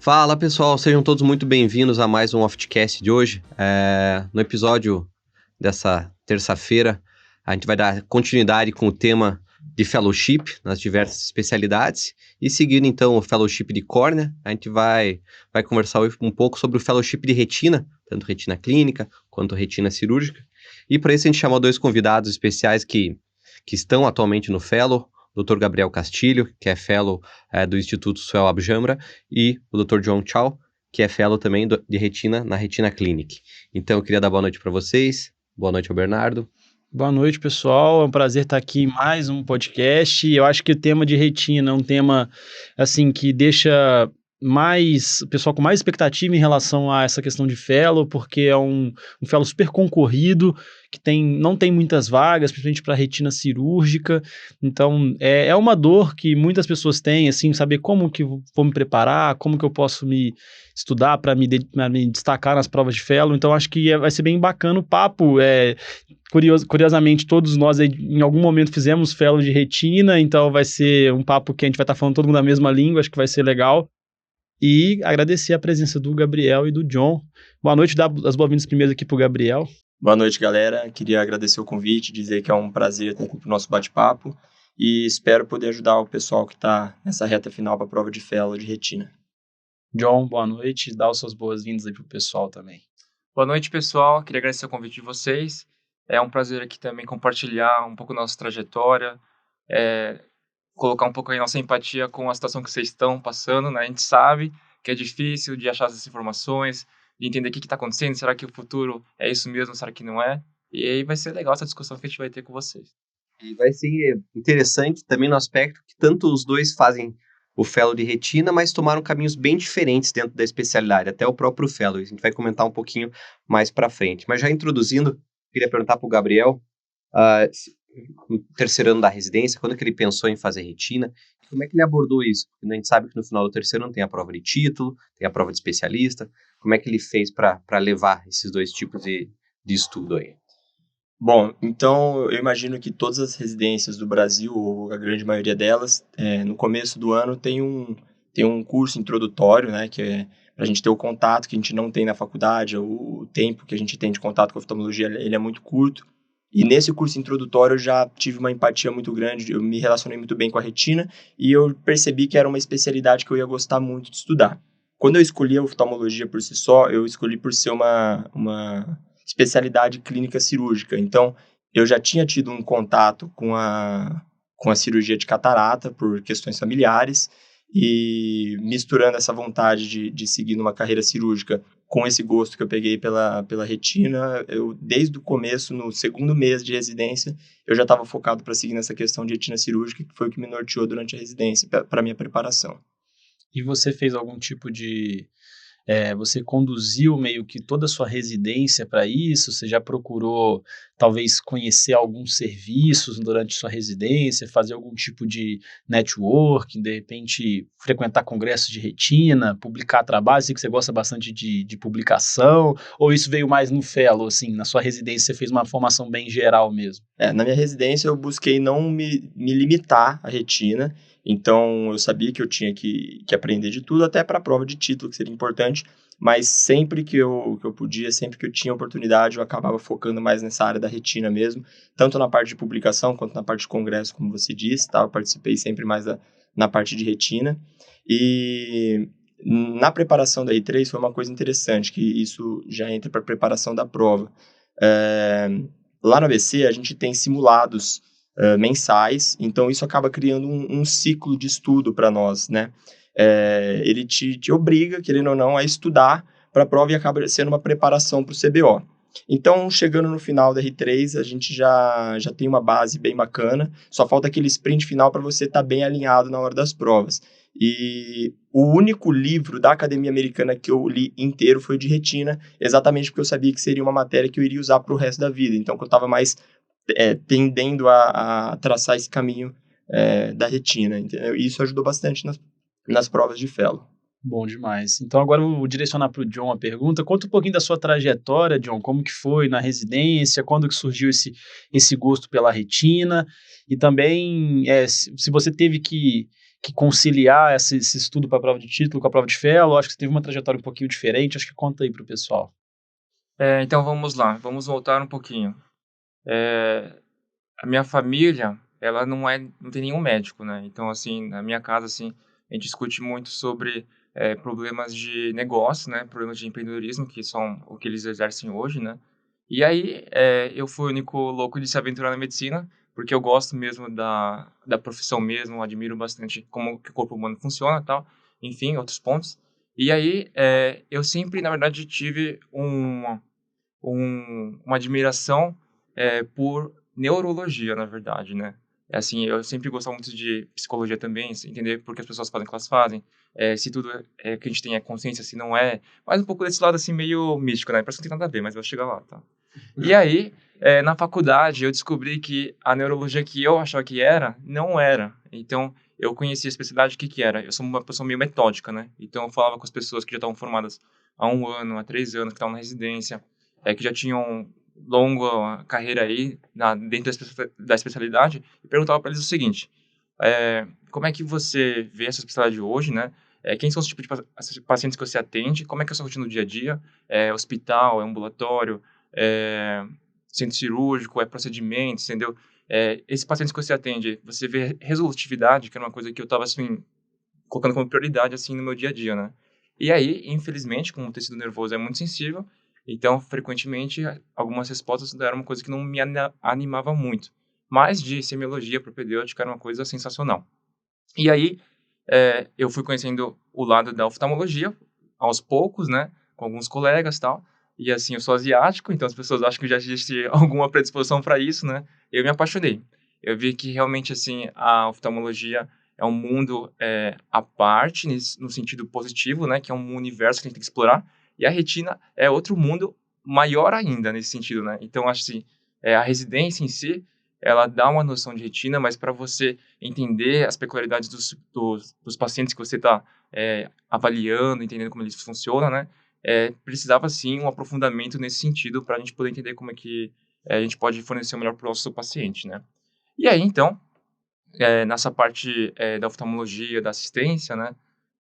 Fala pessoal, sejam todos muito bem-vindos a mais um Oftcast de hoje. No episódio dessa terça-feira, a gente vai dar continuidade com o tema de Fellowship nas diversas especialidades e seguindo então o Fellowship de córnea, a gente vai conversar hoje um pouco sobre o Fellowship de retina, tanto retina clínica quanto retina cirúrgica. E para isso a gente chamou dois convidados especiais que estão atualmente no Fellow, o Dr. Gabriel Castilho, que é Fellow do Instituto Suel Abjamra, e o Dr. John Chow, que é Fellow também de retina na Retina Clinic. Então eu queria dar boa noite para vocês. Boa noite ao Bernardo. Boa noite, pessoal. É um prazer estar aqui em mais um podcast. Eu acho que o tema de retina é um tema assim que deixa o pessoal com mais expectativa em relação a essa questão de fellow, porque é um fellow super concorrido, que não tem muitas vagas, principalmente para retina cirúrgica. Então, é uma dor que muitas pessoas têm, assim, saber como que eu vou me preparar, como que eu posso me estudar para me destacar nas provas de fellow. Então, acho que vai ser bem bacana o papo. Curiosamente, todos nós aí, em algum momento fizemos fellow de retina, então vai ser um papo que a gente vai estar falando todo mundo a mesma língua, acho que vai ser legal. E agradecer a presença do Gabriel e do John. Boa noite, dar as boas-vindas primeiro aqui pro Gabriel. Boa noite, galera. Queria agradecer o convite, dizer que é um prazer estar aqui pro nosso bate-papo e espero poder ajudar o pessoal que está nessa reta final para a prova de fellow de retina. John, boa noite. Dá as suas boas-vindas aí pro pessoal também. Boa noite, pessoal. Queria agradecer o convite de vocês. É um prazer aqui também compartilhar um pouco da nossa trajetória, colocar um pouco aí nossa empatia com a situação que vocês estão passando, né? A gente sabe que é difícil de achar essas informações, de entender o que está acontecendo, será que o futuro é isso mesmo, será que não é? E aí vai ser legal essa discussão que a gente vai ter com vocês. E vai ser interessante também no aspecto que tanto os dois fazem o Fellow de retina, mas tomaram caminhos bem diferentes dentro da especialidade, até o próprio Fellow. A gente vai comentar um pouquinho mais para frente. Mas já introduzindo, queria perguntar para o Gabriel, no terceiro ano da residência, quando que ele pensou em fazer retina, como é que ele abordou isso? Porque a gente sabe que no final do terceiro ano tem a prova de título, tem a prova de especialista. Como é que ele fez para levar esses dois tipos de estudo aí? Bom, então eu imagino que todas as residências do Brasil, ou a grande maioria delas, no começo do ano tem um curso introdutório, né, que é para a gente ter o contato que a gente não tem na faculdade, o tempo que a gente tem de contato com a oftalmologia, ele é muito curto. E nesse curso introdutório eu já tive uma empatia muito grande, eu me relacionei muito bem com a retina e eu percebi que era uma especialidade que eu ia gostar muito de estudar. Quando eu escolhi a oftalmologia por si só, eu escolhi por ser uma especialidade clínica cirúrgica. Então, eu já tinha tido um contato com a cirurgia de catarata por questões familiares e misturando essa vontade de seguir numa carreira cirúrgica com esse gosto que eu peguei pela retina, eu desde o começo, no segundo mês de residência, eu já estava focado para seguir nessa questão de retina cirúrgica, que foi o que me norteou durante a residência, para a minha preparação. E você fez algum tipo de... você conduziu meio que toda a sua residência para isso? Você já procurou, talvez, conhecer alguns serviços durante sua residência, fazer algum tipo de networking, de repente frequentar congressos de retina, publicar trabalhos? Sei que você gosta bastante de publicação, ou isso veio mais no fellow, assim, na sua residência você fez uma formação bem geral mesmo? Na minha residência eu busquei não me limitar à retina, então eu sabia que eu tinha que aprender de tudo, até para a prova de título, que seria importante, mas sempre que eu podia, sempre que eu tinha oportunidade, eu acabava focando mais nessa área da retina mesmo, tanto na parte de publicação quanto na parte de congresso, como você disse, tá? Eu participei sempre mais na parte de retina. E na preparação da R3 foi uma coisa interessante, que isso já entra para a preparação da prova. Lá no ABC, a gente tem simulados mensais, então isso acaba criando um ciclo de estudo para nós, né? Ele te obriga, querendo ou não, a estudar para a prova e acaba sendo uma preparação para o CBO. Então, chegando no final da R3, a gente já tem uma base bem bacana, só falta aquele sprint final para você estar bem alinhado na hora das provas. E o único livro da Academia Americana que eu li inteiro foi de retina, exatamente porque eu sabia que seria uma matéria que eu iria usar para o resto da vida. Então, eu estava mais tendendo a traçar esse caminho da retina, entendeu? E isso ajudou bastante nas provas de fellow. Bom demais. Então agora eu vou direcionar para o John a pergunta. Conta um pouquinho da sua trajetória, John, como que foi na residência, quando que surgiu esse gosto pela retina, e também se você teve que que conciliar esse estudo para a prova de título com a prova de fellow? Acho que você teve uma trajetória um pouquinho diferente, acho que conta aí para o pessoal. Então vamos lá, vamos voltar um pouquinho. A minha família, ela não tem nenhum médico, né? Então, assim, na minha casa, assim, a gente discute muito sobre problemas de negócio, né? Problemas de empreendedorismo, que são o que eles exercem hoje, né? E aí, eu fui o único louco de se aventurar na medicina, porque eu gosto mesmo da profissão mesmo, admiro bastante como que o corpo humano funciona e tal, enfim, outros pontos. E aí, eu sempre, na verdade, tive uma admiração por neurologia, na verdade, né? Assim, eu sempre gostava muito de psicologia também, entender por que as pessoas fazem o que elas fazem, se tudo que a gente tem é consciência, se não é, mas um pouco desse lado, assim, meio místico, né? Parece que não tem nada a ver, mas eu vou chegar lá, tá? E aí, na faculdade, eu descobri que a neurologia que eu achava que era, não era. Então, eu conheci a especialidade, o que era. Eu sou uma pessoa meio metódica, né? Então, eu falava com as pessoas que já estavam formadas há 1 ano, há 3 anos, que estavam na residência, que já tinham longa carreira aí dentro da especialidade, e perguntava para eles o seguinte, como é que você vê essa especialidade hoje, né? Quem são os tipos de pacientes que você atende? Como é que é a sua rotina no dia a dia? Hospital, ambulatório, centro cirúrgico, procedimentos, entendeu? Esses pacientes que você atende, você vê resolutividade, que era uma coisa que eu estava, assim, colocando como prioridade, assim, no meu dia a dia, né? E aí, infelizmente, como o tecido nervoso é muito sensível, então, frequentemente, algumas respostas eram uma coisa que não me animava muito. Mas de semiologia propedêutica era uma coisa sensacional. E aí, eu fui conhecendo o lado da oftalmologia, aos poucos, né? Com alguns colegas e tal. E assim, eu sou asiático, então as pessoas acham que já existe alguma predisposição para isso, né? Eu me apaixonei. Eu vi que realmente, assim, a oftalmologia é um mundo à parte, no sentido positivo, né? Que é um universo que a gente tem que explorar. E a retina é outro mundo maior ainda nesse sentido, né? Então, acho assim, a residência em si, ela dá uma noção de retina, mas para você entender as peculiaridades dos pacientes que você está avaliando, entendendo como eles funcionam, né? Precisava, sim, um aprofundamento nesse sentido para a gente poder entender como é que a gente pode fornecer o melhor para o nosso paciente, né? E aí, então, nessa parte da oftalmologia, da assistência, né?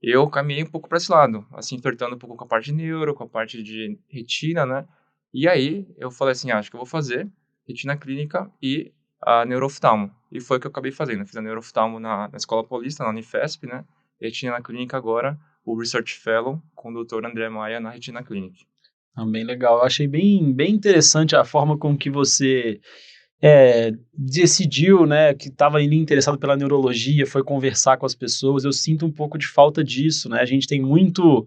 Eu caminhei um pouco para esse lado, assim, flertando um pouco com a parte de neuro, com a parte de retina, né? E aí, eu falei assim, acho que eu vou fazer retina clínica e a neurooftalmo. E foi o que eu acabei fazendo. Eu fiz a neurooftalmo na Escola Paulista, na Unifesp, né? E retina clínica agora, o Research Fellow com o Dr. André Maia na Retina Clinic. Bem legal. Eu achei bem interessante a forma com que você decidiu, né, que estava ali interessado pela neurologia, foi conversar com as pessoas. Eu sinto um pouco de falta disso, né? A gente tem muito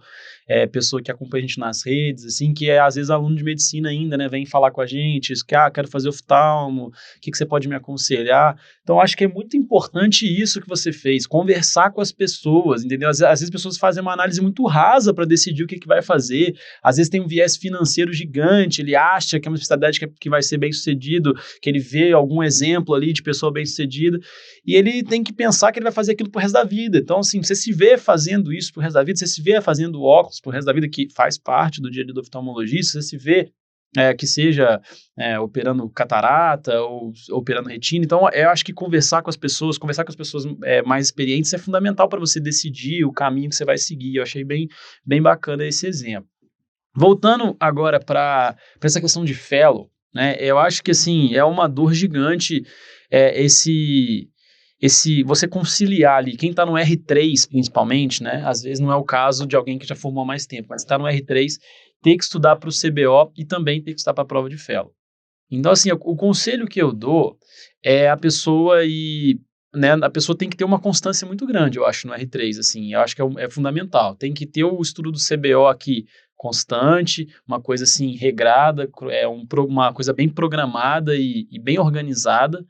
pessoa que acompanha a gente nas redes, assim, que às vezes aluno de medicina ainda, né, vem falar com a gente, que quero fazer oftalmo, o que você pode me aconselhar? Então, acho que é muito importante isso que você fez, conversar com as pessoas, entendeu? Às vezes as pessoas fazem uma análise muito rasa para decidir o que vai fazer, às vezes tem um viés financeiro gigante, ele acha que é uma especialidade que vai ser bem sucedido, que ele vê algum exemplo ali de pessoa bem-sucedida, e ele tem que pensar que ele vai fazer aquilo pro resto da vida. Então, assim, você se vê fazendo isso pro resto da vida, você se vê fazendo óculos pro resto da vida, que faz parte do dia a dia do oftalmologista, você se vê que seja operando catarata ou operando retina. Então, eu acho que conversar com as pessoas mais experientes é fundamental para você decidir o caminho que você vai seguir. Eu achei bem bacana esse exemplo. Voltando agora para essa questão de fellow, né? Eu acho que assim é uma dor gigante esse você conciliar ali, quem está no R3 principalmente, né? Às vezes não é o caso de alguém que já formou há mais tempo, mas está no R3, ter que estudar para o CBO e também ter que estudar para a prova de fellow. Então, assim, o conselho que eu dou é a pessoa né, a pessoa tem que ter uma constância muito grande, eu acho, no R3, assim, eu acho que é fundamental. Tem que ter o estudo do CBO aqui constante, uma coisa assim, regrada, uma coisa bem programada e bem organizada.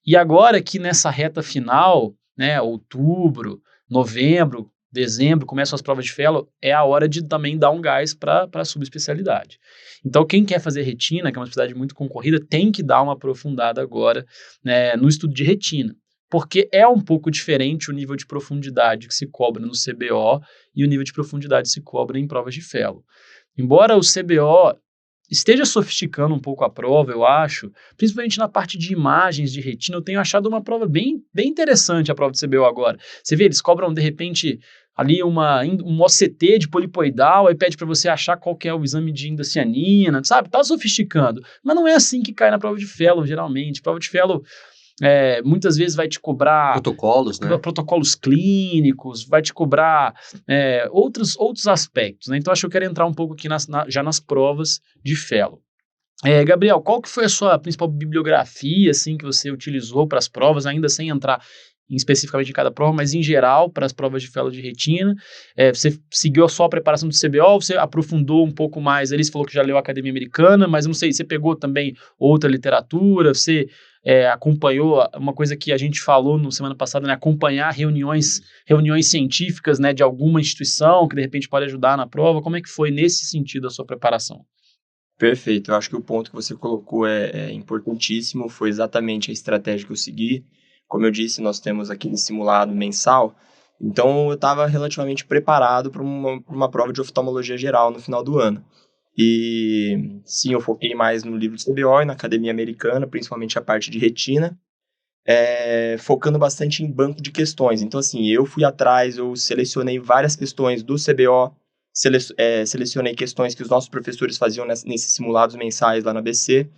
E agora que nessa reta final, né, outubro, novembro, dezembro, começam as provas de fellow, é a hora de também dar um gás para a subespecialidade. Então, quem quer fazer retina, que é uma especialidade muito concorrida, tem que dar uma aprofundada agora, né, no estudo de retina, porque é um pouco diferente o nível de profundidade que se cobra no CBO e o nível de profundidade que se cobra em provas de fellow. Embora o CBO esteja sofisticando um pouco a prova, eu acho, principalmente na parte de imagens de retina. Eu tenho achado uma prova bem interessante, a prova de CBO agora. Você vê, eles cobram, de repente, ali um OCT de polipoidal, aí pede para você achar qual que é o exame de indocianina, sabe? Tá sofisticando. Mas não é assim que cai na prova de fellow, geralmente. Prova de fellow, muitas vezes vai te cobrar protocolos, né? Protocolos clínicos, vai te cobrar outros aspectos, né? Então, acho que eu quero entrar um pouco aqui já nas provas de fellow. Gabriel, qual que foi a sua principal bibliografia, assim, que você utilizou para as provas, ainda sem entrar especificamente em cada prova, mas em geral, para as provas de fellow de retina? Você seguiu só a preparação do CBO, você aprofundou um pouco mais, ali você falou que já leu a Academia Americana, mas eu não sei, você pegou também outra literatura, você acompanhou uma coisa que a gente falou no semana passada, né, acompanhar reuniões científicas, né, de alguma instituição que de repente pode ajudar na prova. Como é que foi nesse sentido a sua preparação? Perfeito, eu acho que o ponto que você colocou é importantíssimo, foi exatamente a estratégia que eu segui. Como eu disse, nós temos aquele simulado mensal, então eu estava relativamente preparado para uma prova de oftalmologia geral no final do ano. E sim, eu foquei mais no livro de CBO e na Academia Americana, principalmente a parte de retina, focando bastante em banco de questões. Então, assim, eu fui atrás, eu selecionei várias questões do CBO, selecionei questões que os nossos professores faziam nesses simulados mensais lá na ABC,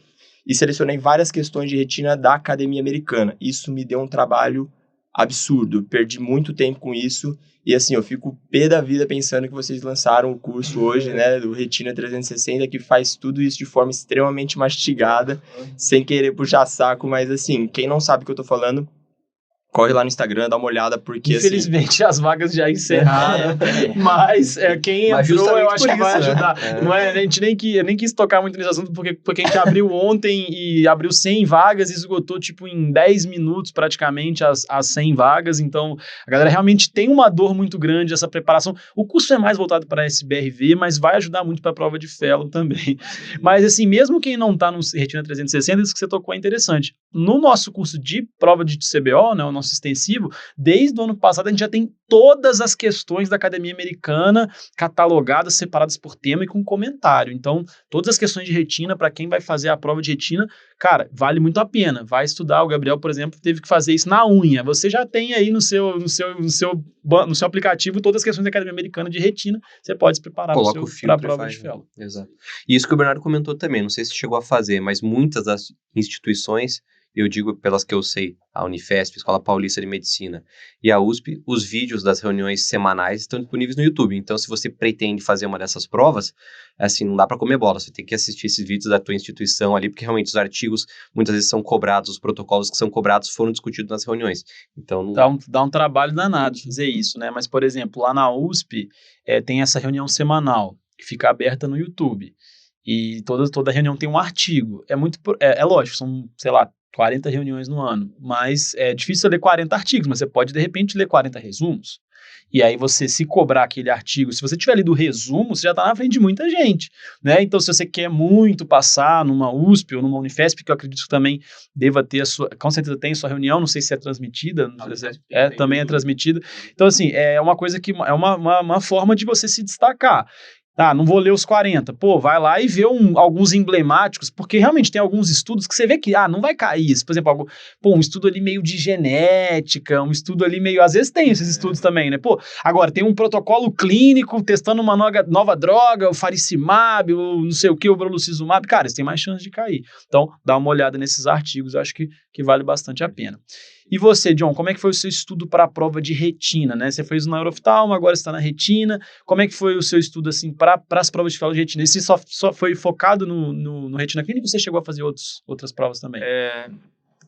e selecionei várias questões de retina da Academia Americana. Isso me deu um trabalho absurdo, perdi muito tempo com isso, e assim, eu fico pé da vida pensando que vocês lançaram o curso hoje, né, do Retina 360, que faz tudo isso de forma extremamente mastigada, sem querer puxar saco, mas assim, quem não sabe o que eu tô falando, corre lá no Instagram, dá uma olhada, porque infelizmente as vagas já encerraram, mas quem entrou eu acho que vai ajudar. Não a gente nem quis tocar muito nesse assunto, porque a gente abriu ontem e abriu 100 vagas e esgotou tipo em 10 minutos praticamente as 100 vagas, então a galera realmente tem uma dor muito grande essa preparação. O curso é mais voltado para SBRV, mas vai ajudar muito para a prova de fellow também. Mas assim, mesmo quem não está no Retina 360, isso que você tocou é interessante. No nosso curso de prova de CBO, né, o nosso extensivo, desde o ano passado a gente já tem todas as questões da Academia Americana catalogadas, separadas por tema e com comentário. Então, todas as questões de retina, para quem vai fazer a prova de retina, cara, vale muito a pena. Vai estudar. O Gabriel, por exemplo, teve que fazer isso na unha. Você já tem aí no seu aplicativo todas as questões da Academia Americana de retina. Você pode se preparar para a prova de fellow. Exato. E isso que o Bernardo comentou também, não sei se chegou a fazer, mas muitas das instituições, eu digo pelas que eu sei, a Unifesp, Escola Paulista de Medicina e a USP, os vídeos das reuniões semanais estão disponíveis no YouTube. Então, se você pretende fazer uma dessas provas, assim, não dá para comer bola, você tem que assistir esses vídeos da tua instituição ali, porque realmente os artigos muitas vezes são cobrados, os protocolos que são cobrados foram discutidos nas reuniões. Então, não... dá um trabalho danado fazer isso, né? Mas, por exemplo, lá na USP tem essa reunião semanal que fica aberta no YouTube. E toda reunião tem um artigo. É lógico, são, sei lá, 40 reuniões no ano, mas é difícil ler 40 artigos, mas você pode, de repente, ler 40 resumos. E aí você, se cobrar aquele artigo, se você tiver lido o resumo, você já está na frente de muita gente, né? Então, se você quer muito passar numa USP ou numa Unifesp, que eu acredito que também deva ter com certeza tem sua reunião, não sei se é transmitida, também é transmitida. Então, assim, é uma coisa que é uma forma de você se destacar. Não vou ler os 40. Pô, vai lá e vê alguns emblemáticos, porque realmente tem alguns estudos que você vê que, não vai cair isso. Por exemplo, um estudo ali meio de genética, um estudo ali meio... Às vezes tem esses estudos também, né? Pô, agora tem um protocolo clínico testando uma nova droga, o faricimab, o não sei o que, o brolucizumab. Cara, eles têm mais chance de cair. Então, dá uma olhada nesses artigos, eu acho que vale bastante a pena. E você, John, como é que foi o seu estudo para a prova de retina, né? Você fez o neurooftalmo, agora está na retina. Como é que foi o seu estudo, assim, para as provas de fellow de retina? E se só foi focado no retina clínica ou você chegou a fazer outras provas também?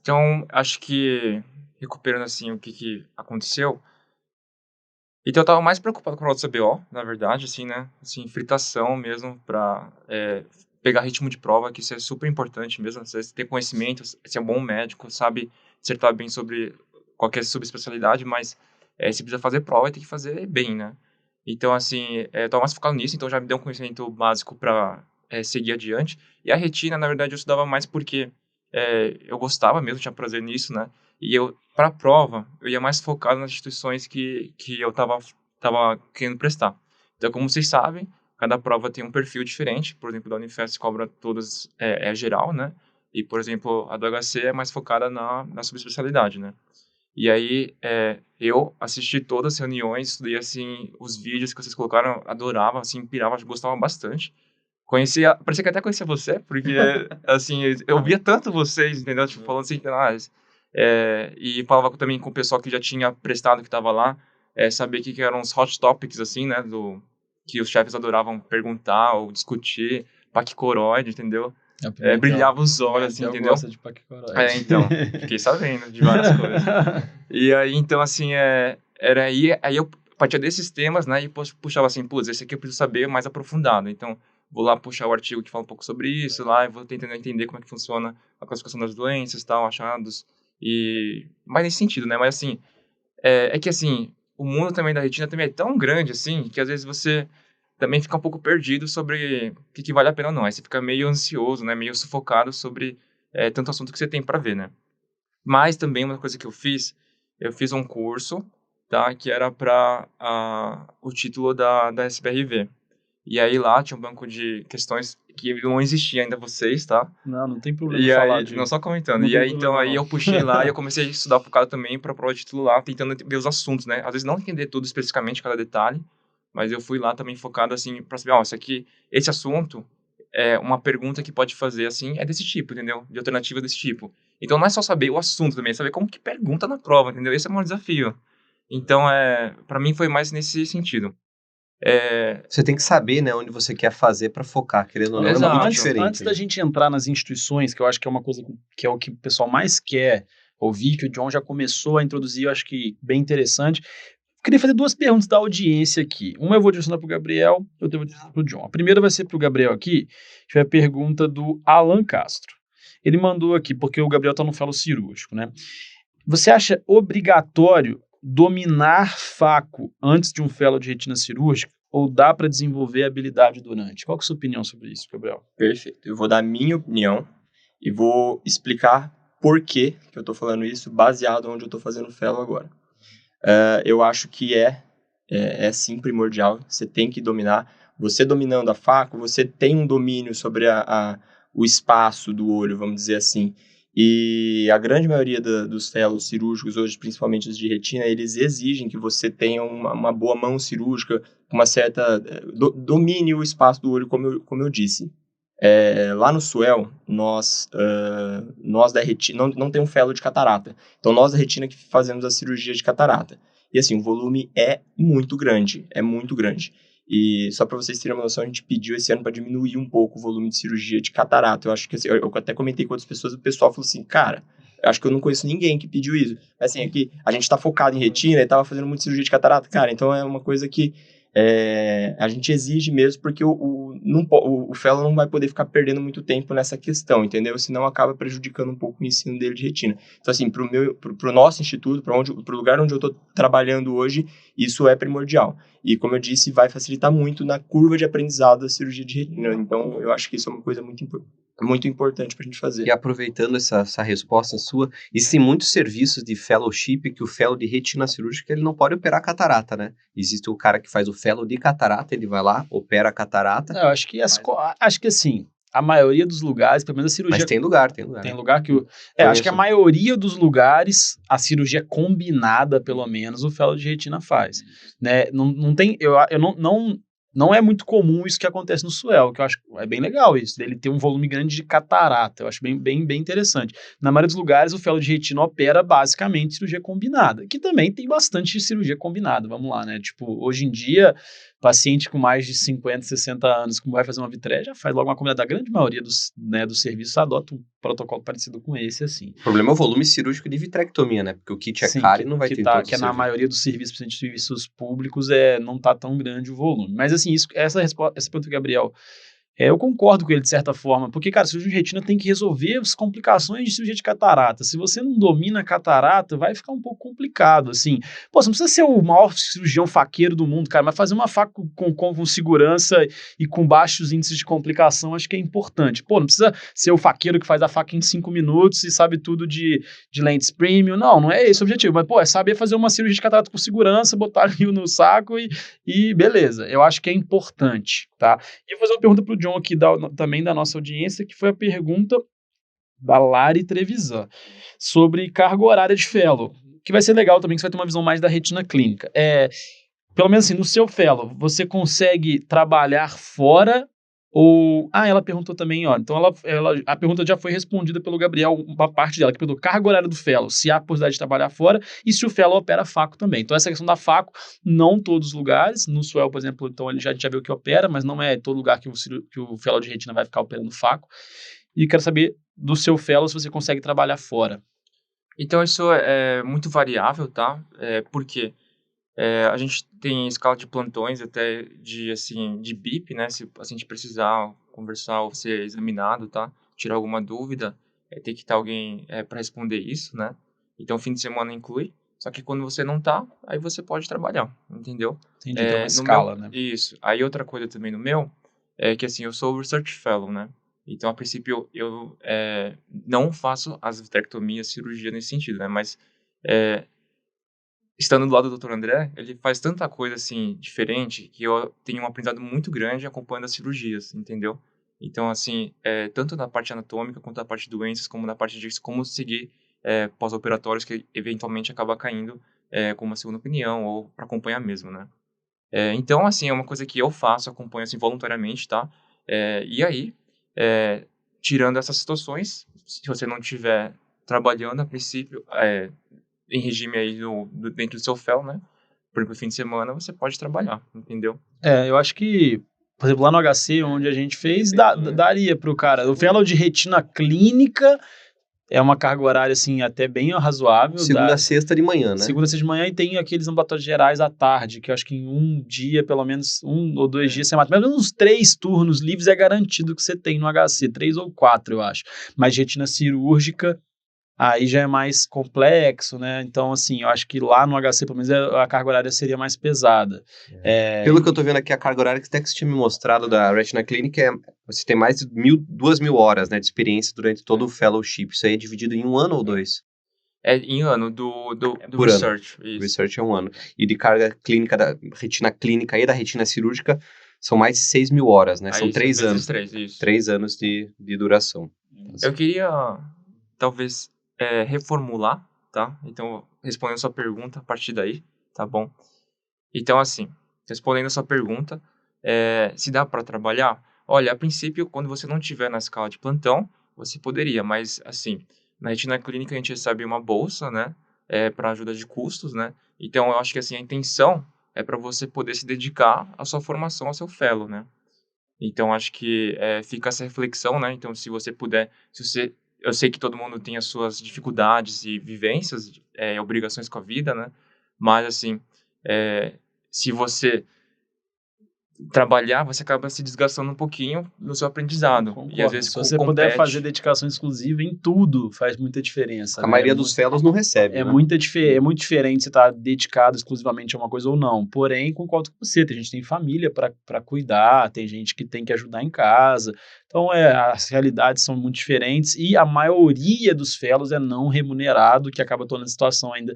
Então, acho que, recuperando, assim, o que aconteceu, então eu estava mais preocupado com a prova do CBO, na verdade, assim, né? Assim, fritação mesmo, para pegar ritmo de prova, que isso é super importante mesmo. Você ter conhecimento, ser um bom médico, sabe dissertar bem sobre qualquer subespecialidade, mas se precisa fazer prova, tem que fazer bem, né? Então, assim, eu estava mais focado nisso, então já me deu um conhecimento básico para seguir adiante. E a retina, na verdade, eu estudava mais porque eu gostava mesmo, tinha prazer nisso, né? E para a prova, eu ia mais focado nas instituições que eu estava querendo prestar. Então, como vocês sabem, cada prova tem um perfil diferente. Por exemplo, da Unifesp cobra todas, é geral, né? E, por exemplo, a do HC é mais focada na subespecialidade, né? E aí, eu assisti todas as reuniões, estudei, assim, os vídeos que vocês colocaram, adorava, assim, pirava, gostava bastante. Parecia que até conhecia você, porque, assim, eu via tanto vocês, entendeu? Tipo, falando assim, e falava também com o pessoal que já tinha prestado, que estava lá, saber o que eram os hot topics, assim, né, que os chefes adoravam perguntar ou discutir, paquicoroide, entendeu? Brilhava os olhos, assim, entendeu? Gosta de paquicoroide. Então, fiquei sabendo de várias coisas. E aí, então, assim, era aí eu partia desses temas, né, e puxava assim, putz, esse aqui eu preciso saber mais aprofundado. Então, vou lá puxar o artigo que fala um pouco sobre isso, lá, e vou tentando entender como é que funciona a classificação das doenças, tal, achados, e... mais nesse sentido, né, mas assim, que assim, o mundo também da retina também é tão grande, assim, que às vezes você também fica um pouco perdido sobre o que vale a pena ou não, aí você fica meio ansioso, né, meio sufocado sobre tanto assunto que você tem para ver, né. Mas também uma coisa que eu fiz um curso, tá, que era para o título da SBRV. E aí lá tinha um banco de questões que não existia ainda vocês, tá? Não tem problema E falar aí, de... não, só comentando. Não E tem aí, então, problema, aí não. eu puxei lá e eu comecei a estudar focado também para prova de título lá, tentando ver os assuntos, né? Às vezes não entender tudo especificamente, cada detalhe, mas eu fui lá também focado, assim, para saber, esse assunto é uma pergunta que pode fazer, assim, é desse tipo, entendeu? De alternativa desse tipo. Então, não é só saber o assunto também, é saber como que pergunta na prova, entendeu? Esse é o maior desafio. Então, para mim foi mais nesse sentido. Você tem que saber, né, onde você quer fazer para focar, querendo ou não, é Exato. muito diferente. Antes da gente entrar nas instituições, que eu acho que é uma coisa que é o que o pessoal mais quer ouvir, que o John já começou a introduzir, eu acho que bem interessante. Eu queria fazer 2 perguntas da audiência aqui. Uma eu vou direcionar para o Gabriel, outra eu vou direcionar para o John. A primeira vai ser para o Gabriel aqui, que foi a pergunta do Alan Castro. Ele mandou aqui, porque o Gabriel está no fellow cirúrgico, né? Você acha obrigatório dominar FACO antes de um fellow de retina cirúrgica ou dá para desenvolver habilidade durante? Qual que é a sua opinião sobre isso, Gabriel? Perfeito. Eu vou dar a minha opinião e vou explicar por que eu estou falando isso baseado onde eu estou fazendo o fellow agora. Eu acho que é sim primordial, você tem que dominar. Você dominando a FACO, você tem um domínio sobre o espaço do olho, vamos dizer assim. E a grande maioria dos fellows cirúrgicos hoje, principalmente os de retina, eles exigem que você tenha uma boa mão cirúrgica, uma certa... domine o espaço do olho, como eu disse. Lá no Suel, nós da retina, não tem um fellow de catarata. Então, nós da retina que fazemos a cirurgia de catarata. E assim, o volume é muito grande. E só para vocês terem uma noção, a gente pediu esse ano para diminuir um pouco o volume de cirurgia de catarata. Eu acho que, assim, eu até comentei com outras pessoas, o pessoal falou assim, cara, eu acho que eu não conheço ninguém que pediu isso. Mas assim, aqui a gente tá focado em retina e tava fazendo muita cirurgia de catarata. Cara, então é uma coisa que a gente exige mesmo, porque o fellow não vai poder ficar perdendo muito tempo nessa questão, entendeu? Senão acaba prejudicando um pouco o ensino dele de retina. Então, assim, pro nosso instituto, pro lugar onde eu estou trabalhando hoje, isso é primordial. E, como eu disse, vai facilitar muito na curva de aprendizado da cirurgia de retina. Então, eu acho que isso é uma coisa muito importante para a gente fazer. E aproveitando essa resposta sua, existem muitos serviços de fellowship que o fellow de retina cirúrgica ele não pode operar catarata, né? Existe o cara que faz o fellow de catarata, ele vai lá, opera a catarata. Não, acho que assim, a maioria dos lugares, pelo menos a cirurgia... Mas tem lugar. Tem lugar que... acho que a maioria dos lugares, a cirurgia combinada, pelo menos, o fellow de retina faz. Né? Não tem... Não é muito comum isso que acontece no Suel, que eu acho é bem legal isso, dele ter um volume grande de catarata, eu acho bem interessante. Na maioria dos lugares, o fellow de retina opera basicamente cirurgia combinada, que também tem bastante cirurgia combinada, vamos lá, né? Tipo, hoje em dia, paciente com mais de 50, 60 anos que vai fazer uma vitreia, já faz logo uma combinada. A grande maioria dos serviços adota um protocolo parecido com esse, assim. O problema é o volume cirúrgico de vitrectomia, né? Porque o kit é caro e não vai ter todo que na maioria dos serviços, principalmente de serviços públicos, não tá tão grande o volume. Mas, assim, essa pergunta que o Gabriel Eu concordo com ele de certa forma, porque, cara, cirurgia de retina tem que resolver as complicações de cirurgia de catarata. Se você não domina a catarata, vai ficar um pouco complicado, assim. Pô, você não precisa ser o maior cirurgião faqueiro do mundo, cara, mas fazer uma faca com segurança e com baixos índices de complicação, acho que é importante. Pô, não precisa ser o faqueiro que faz a faca em 5 minutos e sabe tudo de lentes premium. Não é esse o objetivo. Mas, pô, é saber fazer uma cirurgia de catarata com segurança, botar ali no saco e beleza. Eu acho que é importante, tá? E eu vou fazer uma pergunta pro John aqui, também da nossa audiência, que foi a pergunta da Lari Trevisan, sobre carga horária de fellow, que vai ser legal também, que você vai ter uma visão mais da retina clínica. Pelo menos assim, no seu fellow, você consegue trabalhar fora ou... ela perguntou também, ó, então a pergunta já foi respondida pelo Gabriel, uma parte dela, que perguntou carga horária do fellow, se há possibilidade de trabalhar fora e se o fellow opera faco também. Então essa questão da faco, não todos os lugares, no Swell, por exemplo, então ele já viu que opera, mas não é todo lugar que o fellow de retina vai ficar operando faco. E quero saber do seu fellow se você consegue trabalhar fora. Então isso é muito variável, tá? Por quê? A gente tem escala de plantões até de BIP, né? Se o paciente precisar conversar ou ser examinado, tá? Tirar alguma dúvida, tem que estar alguém para responder isso, né? Então, fim de semana inclui. Só que quando você não tá, aí você pode trabalhar, entendeu? Entendi, tem uma escala, né? Isso. Aí outra coisa também no meu, é que assim, eu sou Research Fellow, né? Então, a princípio, eu não faço as vitrectomias, cirurgia nesse sentido, né? Mas... estando do lado do Dr. André, ele faz tanta coisa, assim, diferente, que eu tenho um aprendizado muito grande acompanhando as cirurgias, entendeu? Então, assim, tanto na parte anatômica, quanto na parte de doenças, como na parte de como seguir pós-operatórios, que eventualmente acaba caindo com uma segunda opinião, ou para acompanhar mesmo, né? Então, assim, é uma coisa que eu faço, acompanho, assim, voluntariamente, tá? E aí, tirando essas situações, se você não estiver trabalhando, a princípio... em regime aí dentro do seu fel, né? Porque no fim de semana você pode trabalhar, entendeu? Eu acho que, por exemplo, lá no HC, onde a gente fez, daria pro cara. O fellow de retina clínica é uma carga horária, assim, até bem razoável. Segunda a sexta de manhã, né? Segunda a sexta de manhã, e tem aqueles ambulatórios gerais à tarde, que eu acho que em um dia, pelo menos 1 ou 2 dias, você mata. Pelo menos uns 3 turnos livres é garantido que você tem no HC, 3 ou 4, eu acho. Mas retina cirúrgica, aí já é mais complexo, né? Então, assim, eu acho que lá no HC, pelo menos, a carga horária seria mais pesada. Pelo que eu tô vendo aqui, a carga horária que até que você tinha me mostrado da Retina Clinic você tem mais de 2.000 horas, né, de experiência durante todo o fellowship. Isso aí é dividido em 1 ano ou 2? Em ano do por research. Ano. Isso. Research é 1 ano. E de carga clínica da retina clínica e da retina cirúrgica são mais de 6.000 horas, né? São 3 anos. 3 anos de duração. Eu queria, talvez... reformular, tá? Então, respondendo a sua pergunta a partir daí, tá bom? Então, assim, respondendo a sua pergunta, se dá para trabalhar? Olha, a princípio, quando você não estiver na escala de plantão, você poderia, mas, assim, na retina clínica a gente recebe uma bolsa, né? Para ajuda de custos, né? Então, eu acho que, assim, a intenção é para você poder se dedicar à sua formação, ao seu fellow, né? Então, acho que fica essa reflexão, né? Então, se você puder, eu sei que todo mundo tem as suas dificuldades e vivências, obrigações com a vida, né? Mas, assim, se você trabalhar, você acaba se desgastando um pouquinho no seu aprendizado. Concordo. E às vezes se você puder fazer dedicação exclusiva em tudo, faz muita diferença. A maioria dos fellows não recebe, né? É muito diferente você estar dedicado exclusivamente a uma coisa ou não. Porém, concordo com você, tem gente que tem família para cuidar, tem gente que tem que ajudar em casa. Então, as realidades são muito diferentes e a maioria dos fellows é não remunerado, que acaba tornando a situação ainda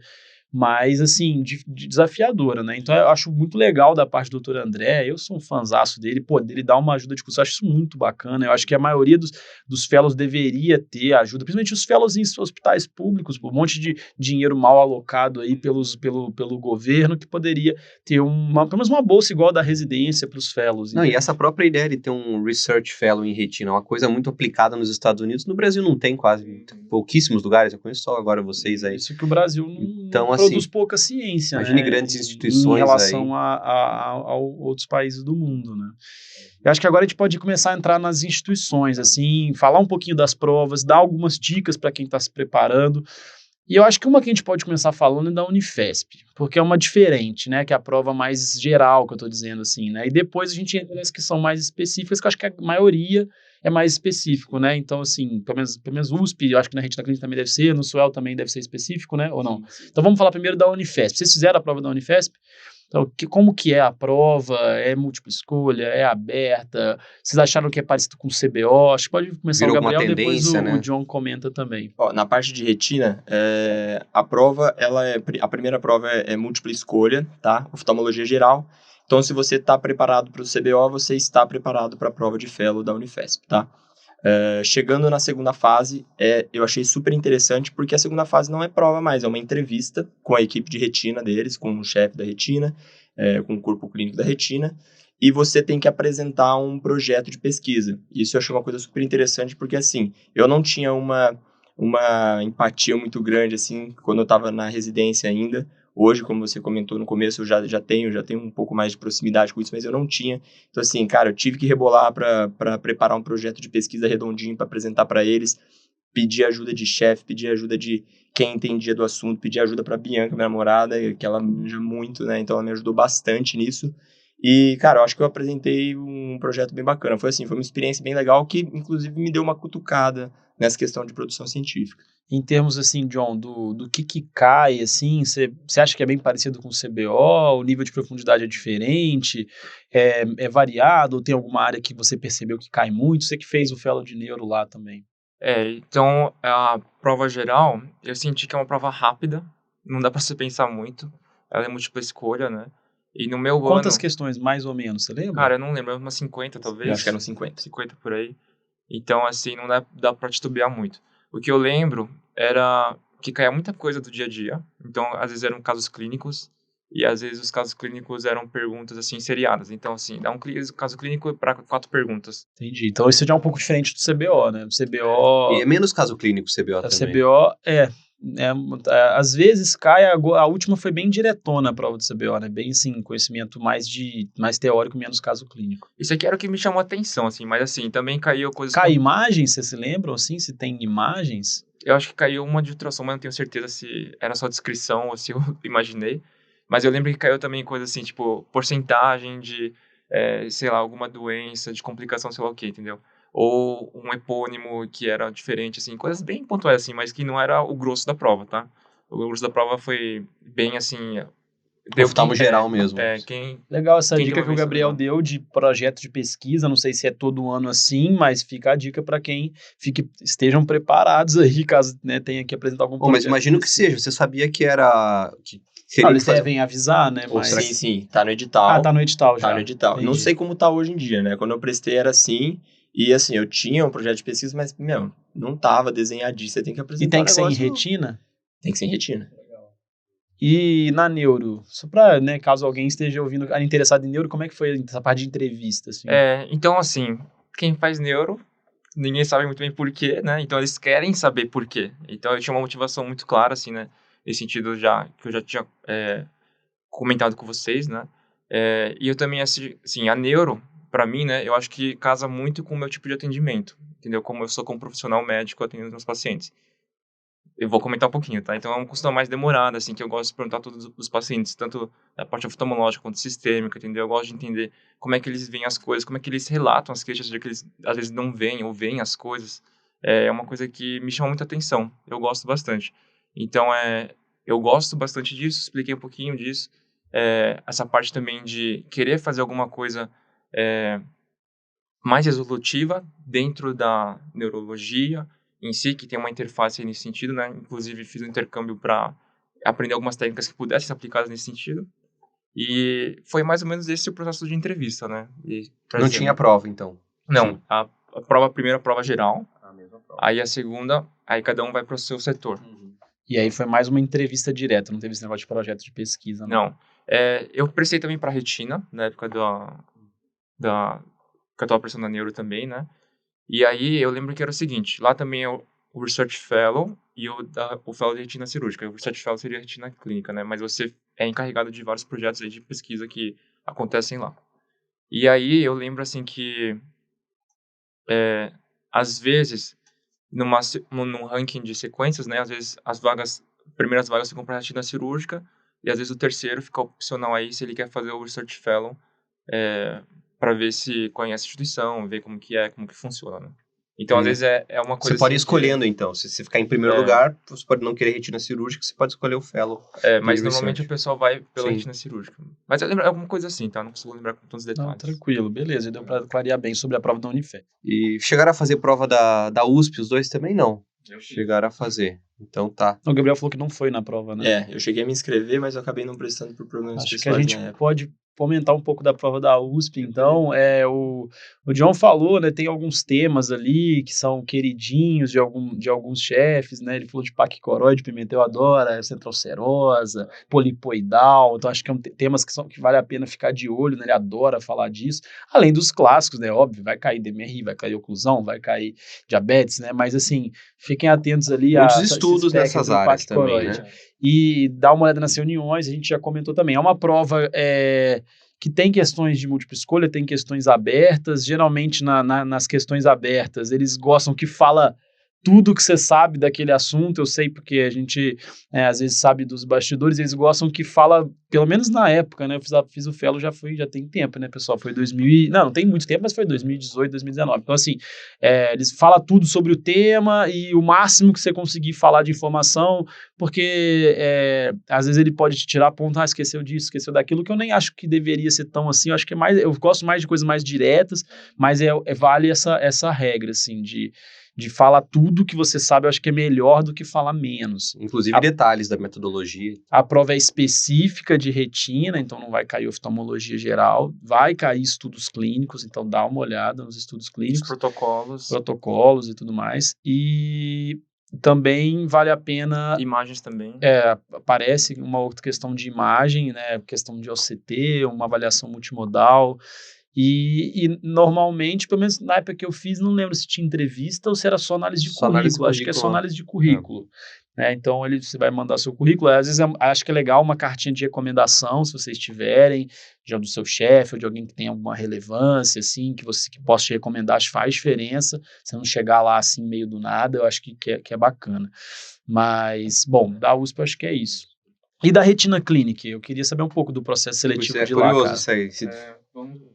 mais, assim, desafiadora, né? Então, eu acho muito legal da parte do Dr. André, eu sou um fãzaço dele, dele dar uma ajuda de custo, eu acho isso muito bacana, eu acho que a maioria dos fellows deveria ter ajuda, principalmente os fellows em hospitais públicos, um monte de dinheiro mal alocado aí pelo governo, que poderia ter pelo menos uma bolsa igual da residência para os fellows. Não, e essa própria ideia de ter um Research Fellow em retina é uma coisa muito aplicada nos Estados Unidos, no Brasil não tem quase, pouquíssimos lugares, eu conheço só agora vocês aí. Isso que o Brasil não... Então, produz pouca ciência, imagine, né? grandes instituições em relação a outros países do mundo, né? Eu acho que agora a gente pode começar a entrar nas instituições, assim, falar um pouquinho das provas, dar algumas dicas para quem está se preparando. E eu acho que uma que a gente pode começar falando é da Unifesp, porque é uma diferente, né? Que é a prova mais geral, que eu tô dizendo assim, né? E depois a gente entra nas que são mais específicas, que eu acho que a maioria é mais específico, né? Então, assim, pelo menos USP, eu acho que na Retina Clínica também deve ser, no SUEL também deve ser específico, né? Ou não? Então vamos falar primeiro da Unifesp. Vocês fizeram a prova da Unifesp? Então, como que é a prova? É múltipla escolha? É aberta? Vocês acharam que é parecido com o CBO? Acho que pode começar Virou o alguma Gabriel, depois tendência, o né? John comenta também. Ó, na parte de retina, a prova, a primeira prova é múltipla escolha, tá? Oftalmologia geral. Então, se você está preparado para o CBO, você está preparado para a prova de fellow da Unifesp, tá? Chegando na segunda fase, eu achei super interessante, porque a segunda fase não é prova mais, é uma entrevista com a equipe de retina deles, com o chefe da retina, com o corpo clínico da retina, e você tem que apresentar um projeto de pesquisa. Isso eu achei uma coisa super interessante, porque assim, eu não tinha uma empatia muito grande, assim, quando eu estava na residência ainda. Hoje, como você comentou no começo, eu já tenho um pouco mais de proximidade com isso, mas eu não tinha. Então, assim, cara, eu tive que rebolar para preparar um projeento de pesquisa redondinho para apresentar para eles, pedir ajuda de chefe, pedir ajuda de quem entendia do assunto, pedir ajuda para Bianca, minha namorada, que ela manja muito, né? Então, ela me ajudou bastante nisso. E, cara, eu acho que eu apresentei um projeto bem bacana. Foi assim, foi uma experiência bem legal que, inclusive, me deu uma cutucada nessa questão de produção científica. Em termos, assim, John, do que cai, assim, você acha que é bem parecido com o CBO? O nível de profundidade é diferente? É variado? Ou tem alguma área que você percebeu que cai muito? Você que fez o fellow de neuro lá também. Então, a prova geral, eu senti que é uma prova rápida, não dá pra você pensar muito, ela é múltipla escolha, né? E no meu Quantas ano, questões, mais ou menos, você lembra? cara, eu não lembro, umas 50 talvez. Eu acho que eram 50. 50 por aí. Então, assim, não dá pra titubear muito. O que eu lembro era que caía muita coisa do dia a dia. Então, às vezes eram casos clínicos. E às vezes os casos clínicos eram perguntas, assim, seriadas. Então, assim, dá um caso clínico para 4 perguntas. Entendi. Então, isso já é um pouco diferente do CBO, né? O E CBO... é menos caso clínico o CBO O também. CBO às vezes cai, a última foi bem diretona a prova do CBO, né? Bem, assim, conhecimento mais teórico, menos caso clínico. Isso aqui era o que me chamou a atenção, assim. Mas, assim, também caiu coisas... Cai imagens, vocês se lembram, assim, se tem imagens? Eu acho que caiu uma de ultrassom, mas não tenho certeza se era só descrição ou se eu imaginei. Mas eu lembro que caiu também coisa assim, tipo, porcentagem de, sei lá, alguma doença, de complicação, sei lá o que, entendeu? Ou um epônimo que era diferente, assim, coisas bem pontuais, assim, mas que não era o grosso da prova, tá? O grosso da prova foi bem, assim... Oftalmo geral mesmo. Legal essa quem dica tem que o uma Gabriel vez deu de projeto de pesquisa, não sei se é todo ano assim, mas fica a dica para quem estejam preparados aí, caso, né, tenha que apresentar algum projeto. Mas imagino que seja, você sabia que era... Que Não, eles devem avisar, né? Ou Mas... será Sim, tá no edital. Ah, tá no edital já. Tá no edital. Entendi. Não sei como tá hoje em dia, né? Quando eu prestei era assim, e assim, eu tinha um projeto de pesquisa, mas, não tava desenhadinho, você tem que apresentar E tem que um ser em negócio... retina? Tem que ser em retina. E na neuro, só pra, né, caso alguém esteja ouvindo, interessado em neuro, como é que foi essa parte de entrevista, assim? Então, assim, quem faz neuro, ninguém sabe muito bem por quê, né? Então, eles querem saber por quê. Então, eu tinha uma motivação muito clara, assim, né? Nesse sentido, que eu já tinha comentado com vocês, né? E eu também, assim, a neuro, pra mim, né? Eu acho que casa muito com o meu tipo de atendimento, entendeu? Como eu sou como profissional médico atendendo os meus pacientes. Eu vou comentar um pouquinho, tá? Então, é uma questão mais demorada, assim, que eu gosto de perguntar a todos os pacientes, tanto da parte oftalmológica quanto sistêmica, entendeu? Eu gosto de entender como é que eles veem as coisas, como é que eles relatam as queixas, já que eles, às vezes, não veem ou veem as coisas. É uma coisa que me chama muita atenção. Eu gosto bastante. Então, eu gosto bastante disso, expliquei um pouquinho disso. Essa parte também de querer fazer alguma coisa mais resolutiva dentro da neurologia em si, que tem uma interface nesse sentido, né? Inclusive, fiz um intercâmbio para aprender algumas técnicas que pudessem ser aplicadas nesse sentido. E foi mais ou menos esse o processo de entrevista, né? Não tinha prova, então? Não. A primeira prova geral. A mesma prova. Aí a segunda, aí cada um vai para o seu setor. E aí foi mais uma entrevista direta, não teve esse negócio de projeto de pesquisa, não? Eu prestei também para retina, na época que eu estava prestando na neuro também, né? E aí eu lembro que era o seguinte, lá também é o Research Fellow e o Fellow de Retina Cirúrgica. O Research Fellow seria a retina clínica, né? Mas você é encarregado de vários projetos aí de pesquisa que acontecem lá. E aí eu lembro, assim, que às vezes, num ranking de sequências, né? Às vezes as vagas primeiras vagas ficam para retina cirúrgica, e às vezes o terceiro fica opcional aí se ele quer fazer o Research Fellow, para ver se conhece a instituição, ver como que funciona, né? Então, às vezes, é uma coisa Você pode ir assim escolhendo, então. Se você ficar em primeiro lugar, você pode não querer retina cirúrgica, você pode escolher o fellow. mas de normalmente research. o pessoal vai pela Sim. retina cirúrgica. Mas é alguma coisa assim, tá? Não consigo lembrar com todos os Não, detalhes. tranquilo, beleza. Deu para clarear bem sobre a prova da Unifé. E chegaram a fazer prova da USP, os dois também não. Chegaram a fazer. Então tá. O Gabriel falou que não foi na prova, né? Eu cheguei a me inscrever, mas eu acabei não prestando por problemas Acho que a pessoais gente na época. pode comentar um pouco da prova da USP, então. O John falou, né? Tem alguns temas ali que são queridinhos de alguns chefes, né? Ele falou de paquicoroide, pimentel adora, centrocerosa, polipoidal. Então, acho que temas que vale a pena ficar de olho, né? Ele adora falar disso. Além dos clássicos, né? Óbvio, vai cair DMRI, vai cair oclusão, vai cair diabetes, né? Mas, assim, fiquem atentos ali Muitos esses estudos técnicos nessas do áreas também, paquicoroide. né? E dá uma olhada nas reuniões, a gente já comentou também. É uma prova que tem questões de múltipla escolha, tem questões abertas. Geralmente, nas questões abertas, eles gostam que fala tudo que você sabe daquele assunto. Eu sei porque a gente, às vezes, sabe dos bastidores, eles gostam que fala, pelo menos na época, né? Eu fiz o Fellow já tem tempo, né, pessoal? Foi não tem muito tempo, mas foi 2018, 2019. Então, assim, eles falam tudo sobre o tema e o máximo que você conseguir falar de informação, porque às vezes ele pode te tirar ponto, esqueceu disso, esqueceu daquilo, que eu nem acho que deveria ser tão assim. Eu acho que eu gosto mais de coisas mais diretas, mas vale essa regra, assim, de falar tudo que você sabe. Eu acho que é melhor do que falar menos. Inclusive detalhes da metodologia. A prova é específica de retina, então não vai cair oftalmologia geral, vai cair estudos clínicos, então dá uma olhada nos estudos clínicos. Os protocolos e tudo mais. E também vale a pena... Imagens também. Aparece uma outra questão de imagem, né? Questão de OCT, uma avaliação multimodal. E normalmente, pelo menos na época que eu fiz, não lembro se tinha entrevista ou se era só análise de currículo. Acho que é só análise de currículo. Então, você vai mandar seu currículo. Às vezes, acho que é legal uma cartinha de recomendação, se vocês tiverem, já do seu chefe ou de alguém que tem alguma relevância, assim, que possa te recomendar. Acho que faz diferença. Você não chegar lá, assim, meio do nada, eu acho que é bacana. Mas, bom, da USP eu acho que é isso. E da Retina Clinic? Eu queria saber um pouco do processo seletivo de lá, cara. Curioso isso aí. Vamos ver.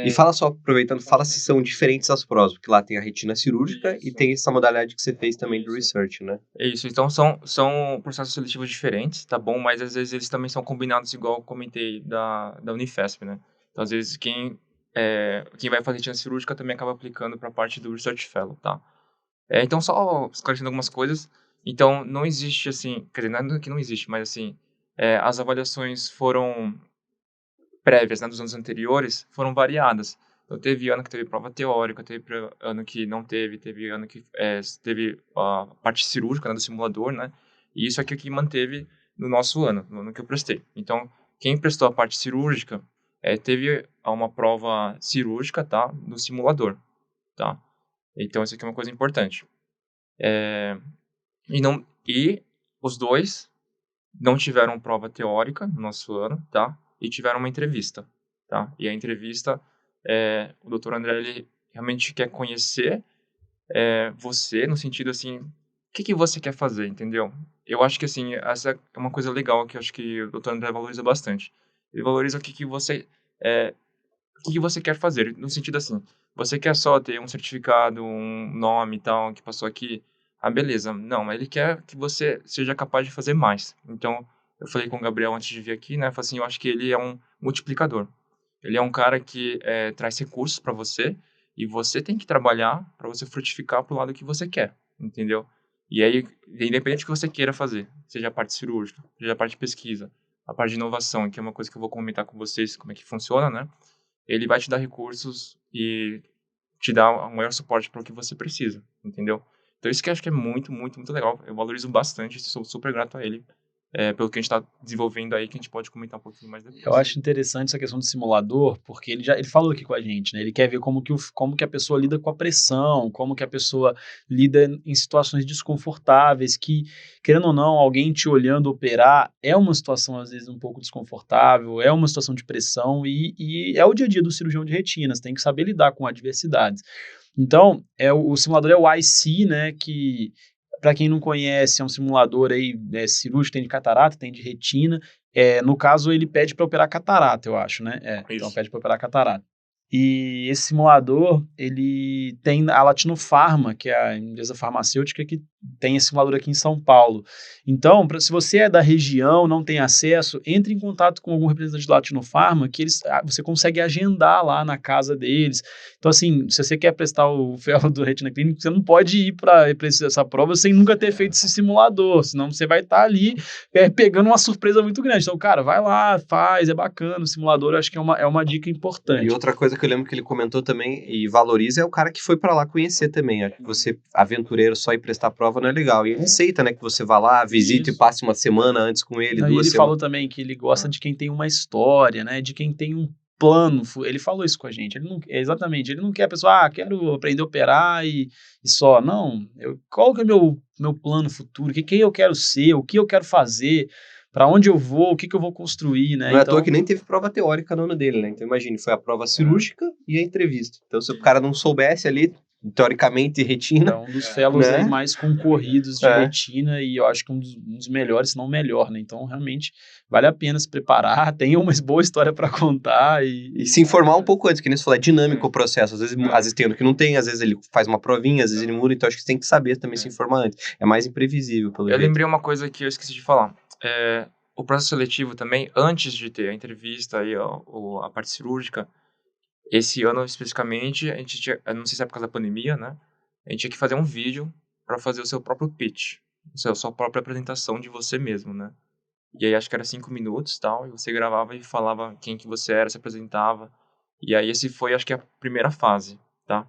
E fala só, aproveitando, fala se são diferentes as provas, porque lá tem a retina cirúrgica e tem essa modalidade que você fez também do research, né? É isso, então são processos seletivos diferentes, tá bom? Mas às vezes eles também são combinados, igual eu comentei da Unifesp, né? Então às vezes quem vai fazer retina cirúrgica também acaba aplicando para a parte do Research Fellow, tá? Então só esclarecendo algumas coisas, então não existe assim, quer dizer, não é que não existe, mas assim, as avaliações foram prévias, né, dos anos anteriores, foram variadas. Então, teve ano que teve prova teórica, teve ano que não teve ano que teve a parte cirúrgica, né, do simulador, né? E isso aqui que manteve no nosso ano, no ano que eu prestei. Então, quem prestou a parte cirúrgica teve uma prova cirúrgica, tá? No simulador, tá? Então, isso aqui é uma coisa importante. E os dois não tiveram prova teórica no nosso ano, tá? E tiveram uma entrevista, tá? E a entrevista, o Dr. André, ele realmente quer conhecer você, no sentido, assim, o que você quer fazer, entendeu? Eu acho que, assim, essa é uma coisa legal que eu acho que o Dr. André valoriza bastante. Ele valoriza o que você quer fazer, no sentido, assim, você quer só ter um certificado, um nome e tal, que passou aqui, beleza. Não, ele quer que você seja capaz de fazer mais. Então, eu falei com o Gabriel antes de vir aqui, né? Falei assim, eu acho que ele é um multiplicador. Ele é um cara que traz recursos para você e você tem que trabalhar para você frutificar pro lado que você quer, entendeu? E aí, independente do que você queira fazer, seja a parte cirúrgica, seja a parte de pesquisa, a parte de inovação, que é uma coisa que eu vou comentar com vocês como é que funciona, né? Ele vai te dar recursos e te dar um maior suporte para o que você precisa, entendeu? Então, isso que eu acho que é muito, muito, muito legal. Eu valorizo bastante, sou super grato a ele pelo que a gente está desenvolvendo aí, que a gente pode comentar um pouquinho mais depois. Eu acho interessante essa questão do simulador, porque ele falou aqui com a gente, né? Ele quer ver como que a pessoa lida com a pressão, como que a pessoa lida em situações desconfortáveis, que, querendo ou não, alguém te olhando operar é uma situação, às vezes, um pouco desconfortável, é uma situação de pressão, e é o dia a dia do cirurgião de retina, você tem que saber lidar com adversidades. Então, o simulador é o IC, né, que para quem não conhece, é um simulador aí, cirúrgico, tem de catarata, tem de retina. No caso, ele pede para operar catarata, eu acho, né? Então pede para operar catarata. E esse simulador, ele tem a Latino Pharma, que é a empresa farmacêutica que tem esse simulador aqui em São Paulo. Então, se você é da região, não tem acesso, entre em contato com algum representante do Latino Pharma, que você consegue agendar lá na casa deles. Então, assim, se você quer prestar o fellow do Retina Clinic, você não pode ir para essa prova sem nunca ter feito esse simulador, senão você vai estar ali pegando uma surpresa muito grande. Então, cara, vai lá, faz, é bacana, o simulador eu acho que é uma dica importante. E outra coisa que eu lembro que ele comentou também e valoriza é o cara que foi para lá conhecer também. Acho que você, aventureiro, só ir prestar prova não é legal. E ele aceita, né, que você vá lá, visite e passe uma semana antes com ele, Não, 2 ele semanas. falou também que ele gosta de quem tem uma história, né, de quem tem um plano. Ele falou isso com a gente. Ele não quer a pessoa, quero aprender a operar e só. Não, qual que é o meu plano futuro? Quem eu quero ser? O que eu quero fazer? Para onde eu vou? O que eu vou construir, né? Não é à toa que nem teve prova teórica no ano dele, né? Então imagine, foi a prova cirúrgica e a entrevista. Então se o cara não soubesse ali, teoricamente, retina... É um dos fellows né? aí mais concorridos de retina e eu acho que um dos melhores, se não o melhor, né? Então realmente vale a pena se preparar, tem uma boa história para contar e se informar um pouco antes, que nem você falou, é dinâmico o processo. Às vezes tem ano que não tem, às vezes ele faz uma provinha, às vezes ele muda, então acho que você tem que saber também se informar antes. É mais imprevisível, pelo jeito. Eu lembrei uma coisa que eu esqueci de falar. O processo seletivo também, antes de ter a entrevista e a parte cirúrgica, esse ano especificamente, a gente tinha, não sei se é por causa da pandemia, né? A gente tinha que fazer um vídeo para fazer o seu próprio pitch, a sua própria apresentação de você mesmo, né? E aí acho que era 5 minutos e tal, e você gravava e falava quem que você era, se apresentava. E aí esse foi, acho que a primeira fase, tá?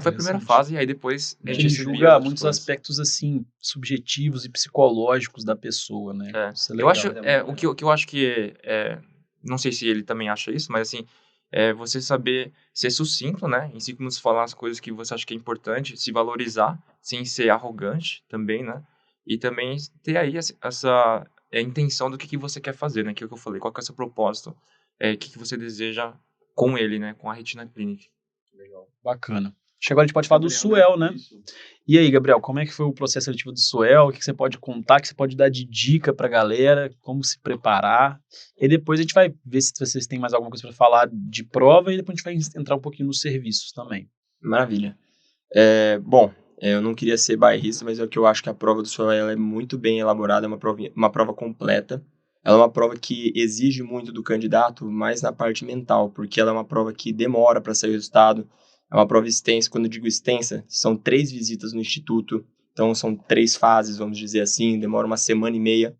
Foi a primeira fase, e aí depois a gente julga muitos aspectos, assim, subjetivos e psicológicos da pessoa, né? Isso é legal. Eu acho, o que eu acho que não sei se ele também acha isso, mas assim, você saber ser sucinto, né? Em 5 minutos falar as coisas que você acha que é importante, se valorizar, sem ser arrogante também, né? E também ter aí essa intenção do que você quer fazer, né? Que é o que eu falei, qual que é o seu propósito, o que você deseja com ele, né? Com a Retina Clinic. Legal. Bacana. Agora a gente pode falar do Suel, né? E aí, Gabriel, como é que foi o processo seletivo do Suel? O que você pode contar, que você pode dar de dica pra galera, como se preparar? E depois a gente vai ver se vocês têm mais alguma coisa para falar de prova e depois a gente vai entrar um pouquinho nos serviços também. Maravilha. Bom, eu não queria ser bairrista, mas é o que eu acho que a prova do Suel ela é muito bem elaborada, é uma prova completa. Ela é uma prova que exige muito do candidato, mais na parte mental, porque ela é uma prova que demora para sair o resultado. É uma prova extensa. Quando eu digo extensa, são 3 visitas no instituto. Então, são 3 fases, vamos dizer assim. Demora 1 semana e meia.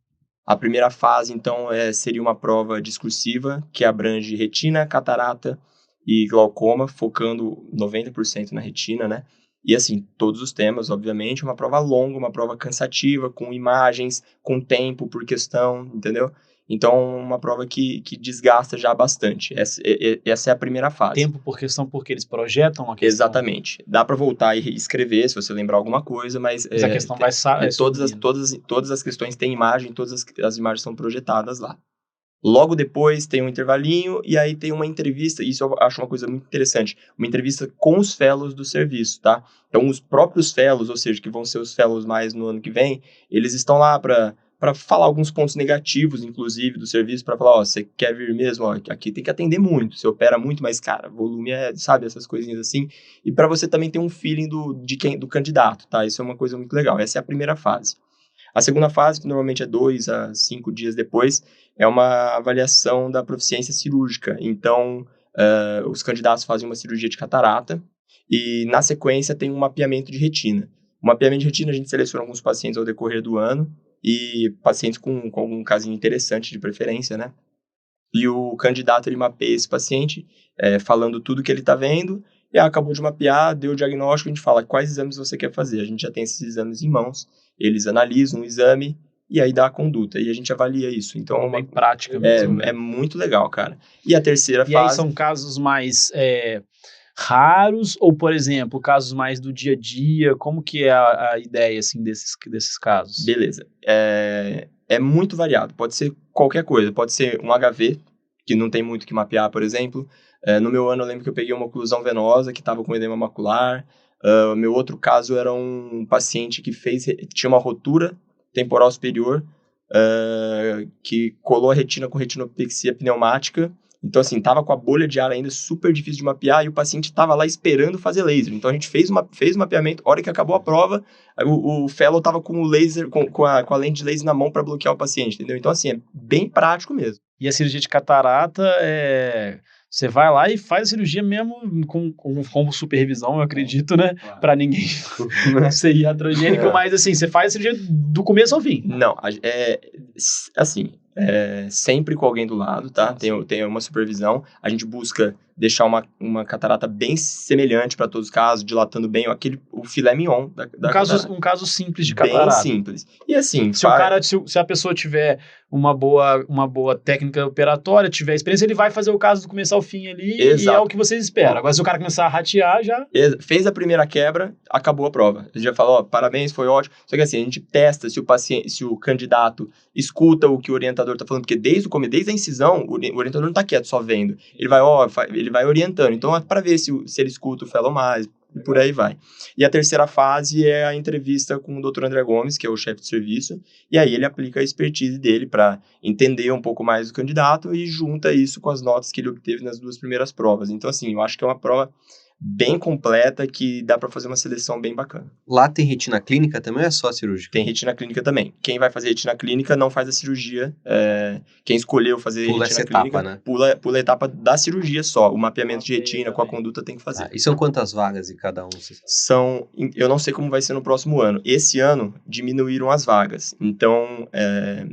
A primeira fase, então, seria uma prova discursiva, que abrange retina, catarata e glaucoma, focando 90% na retina, né? E, assim, todos os temas, obviamente. Uma prova longa, uma prova cansativa, com imagens, com tempo por questão, entendeu? Então, uma prova que desgasta já bastante. Essa é a primeira fase. Tempo por questão, porque eles projetam a questão. Exatamente. Dá para voltar e escrever, se você lembrar alguma coisa, mas a questão vai todas as questões têm imagem, todas as imagens são projetadas lá. Logo depois tem um intervalinho e aí tem uma entrevista, isso eu acho uma coisa muito interessante, uma entrevista com os fellows do serviço, tá? Então, os próprios fellows, ou seja, que vão ser os fellows mais no ano que vem, eles estão lá para falar alguns pontos negativos, inclusive, do serviço, para falar, você quer vir mesmo, aqui tem que atender muito, você opera muito, mas, cara, volume sabe, essas coisinhas assim, e para você também ter um feeling do candidato, tá? Isso é uma coisa muito legal, essa é a primeira fase. A segunda fase, que normalmente é 2 a 5 dias depois, é uma avaliação da proficiência cirúrgica, então, os candidatos fazem uma cirurgia de catarata, e na sequência tem um mapeamento de retina. O mapeamento de retina, a gente seleciona alguns pacientes ao decorrer do ano, e pacientes com algum casinho interessante de preferência, né? E o candidato, ele mapeia esse paciente, falando tudo que ele está vendo, e acabou de mapear, deu o diagnóstico, a gente fala quais exames você quer fazer. A gente já tem esses exames em mãos, eles analisam o exame, e aí dá a conduta, e a gente avalia isso. Então, é bem prática mesmo. É muito legal, cara. E a terceira fase... E aí são casos mais... raros ou, por exemplo, casos mais do dia a dia? Como que é a ideia, assim, desses casos? Beleza. É muito variado. Pode ser qualquer coisa. Pode ser um HV, que não tem muito o que mapear, por exemplo. No meu ano, eu lembro que eu peguei uma oclusão venosa que estava com edema macular. Meu outro caso era um paciente que tinha uma rotura temporal superior, que colou a retina com retinopexia pneumática. Então, assim, tava com a bolha de ar ainda super difícil de mapear e o paciente tava lá esperando fazer laser. Então, a gente fez o mapeamento. A hora que acabou a prova, o fellow tava com o laser, com a lente de laser na mão para bloquear o paciente, entendeu? Então, assim, é bem prático mesmo. E a cirurgia de catarata, você vai lá e faz a cirurgia mesmo com supervisão, eu acredito, né? Claro. Pra ninguém ser iatrogênico, mas assim, você faz a cirurgia do começo ao fim. Não, sempre com alguém do lado, tá? Tem uma supervisão. A gente busca deixar uma catarata bem semelhante para todos os casos, dilatando bem o filé mignon da catarata. Um caso simples de catarata. Bem simples. E assim... Se a pessoa tiver uma boa técnica operatória, tiver experiência, ele vai fazer o caso do começo ao fim ali. Exato. E é o que vocês esperam. Agora, se o cara começar a ratear, já... Fez a primeira quebra, acabou a prova. A gente já falou, parabéns, foi ótimo. Só que assim, a gente testa se o candidato escuta o que o orientador tá falando, porque desde a incisão, o orientador não tá quieto só vendo. Ele vai orientando. Então, é para ver se ele escuta o fellow mais, e por aí vai. E a terceira fase é a entrevista com o Dr. André Gomes, que é o chefe de serviço, e aí ele aplica a expertise dele para entender um pouco mais o candidato e junta isso com as notas que ele obteve nas 2 primeiras provas. Então, assim, eu acho que é uma prova bem completa que dá para fazer uma seleção bem bacana. Lá tem retina clínica também ou é só cirúrgica? Tem retina clínica também. Quem vai fazer retina clínica não faz a cirurgia. Quem escolheu fazer retina clínica, etapa, né? Pula a etapa da cirurgia só. O mapeamento de retina com a conduta tem que fazer. E são quantas vagas em cada um? Eu não sei como vai ser no próximo ano. Esse ano diminuíram as vagas. Então,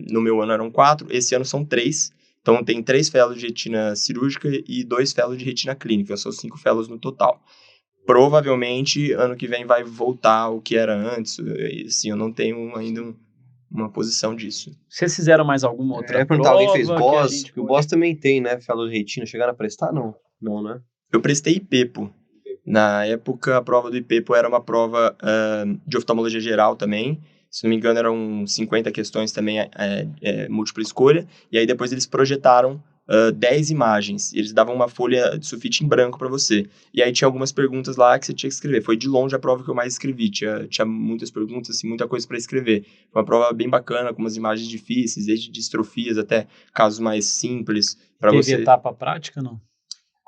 no meu ano eram 4, esse ano são 3. Então, tem 3 fellows de retina cirúrgica e 2 fellows de retina clínica. São 5 fellows no total. Provavelmente, ano que vem vai voltar o que era antes. Assim, eu não tenho ainda uma posição disso. Vocês fizeram mais alguma outra prova? Alguém fez BOS? Porque o BOS também tem, né? Fellow de retina. Chegaram a prestar? Não. Não, né? Eu prestei IPEPO. Na época, a prova do IPEPO era uma prova de oftalmologia geral também. Se não me engano, eram 50 questões também, múltipla escolha. E aí, depois eles projetaram 10 imagens. E eles davam uma folha de sulfite em branco para você. E aí, tinha algumas perguntas lá que você tinha que escrever. Foi de longe a prova que eu mais escrevi. Tinha muitas perguntas, assim, muita coisa para escrever. Foi uma prova bem bacana, com umas imagens difíceis, desde distrofias até casos mais simples. Teve etapa prática, não?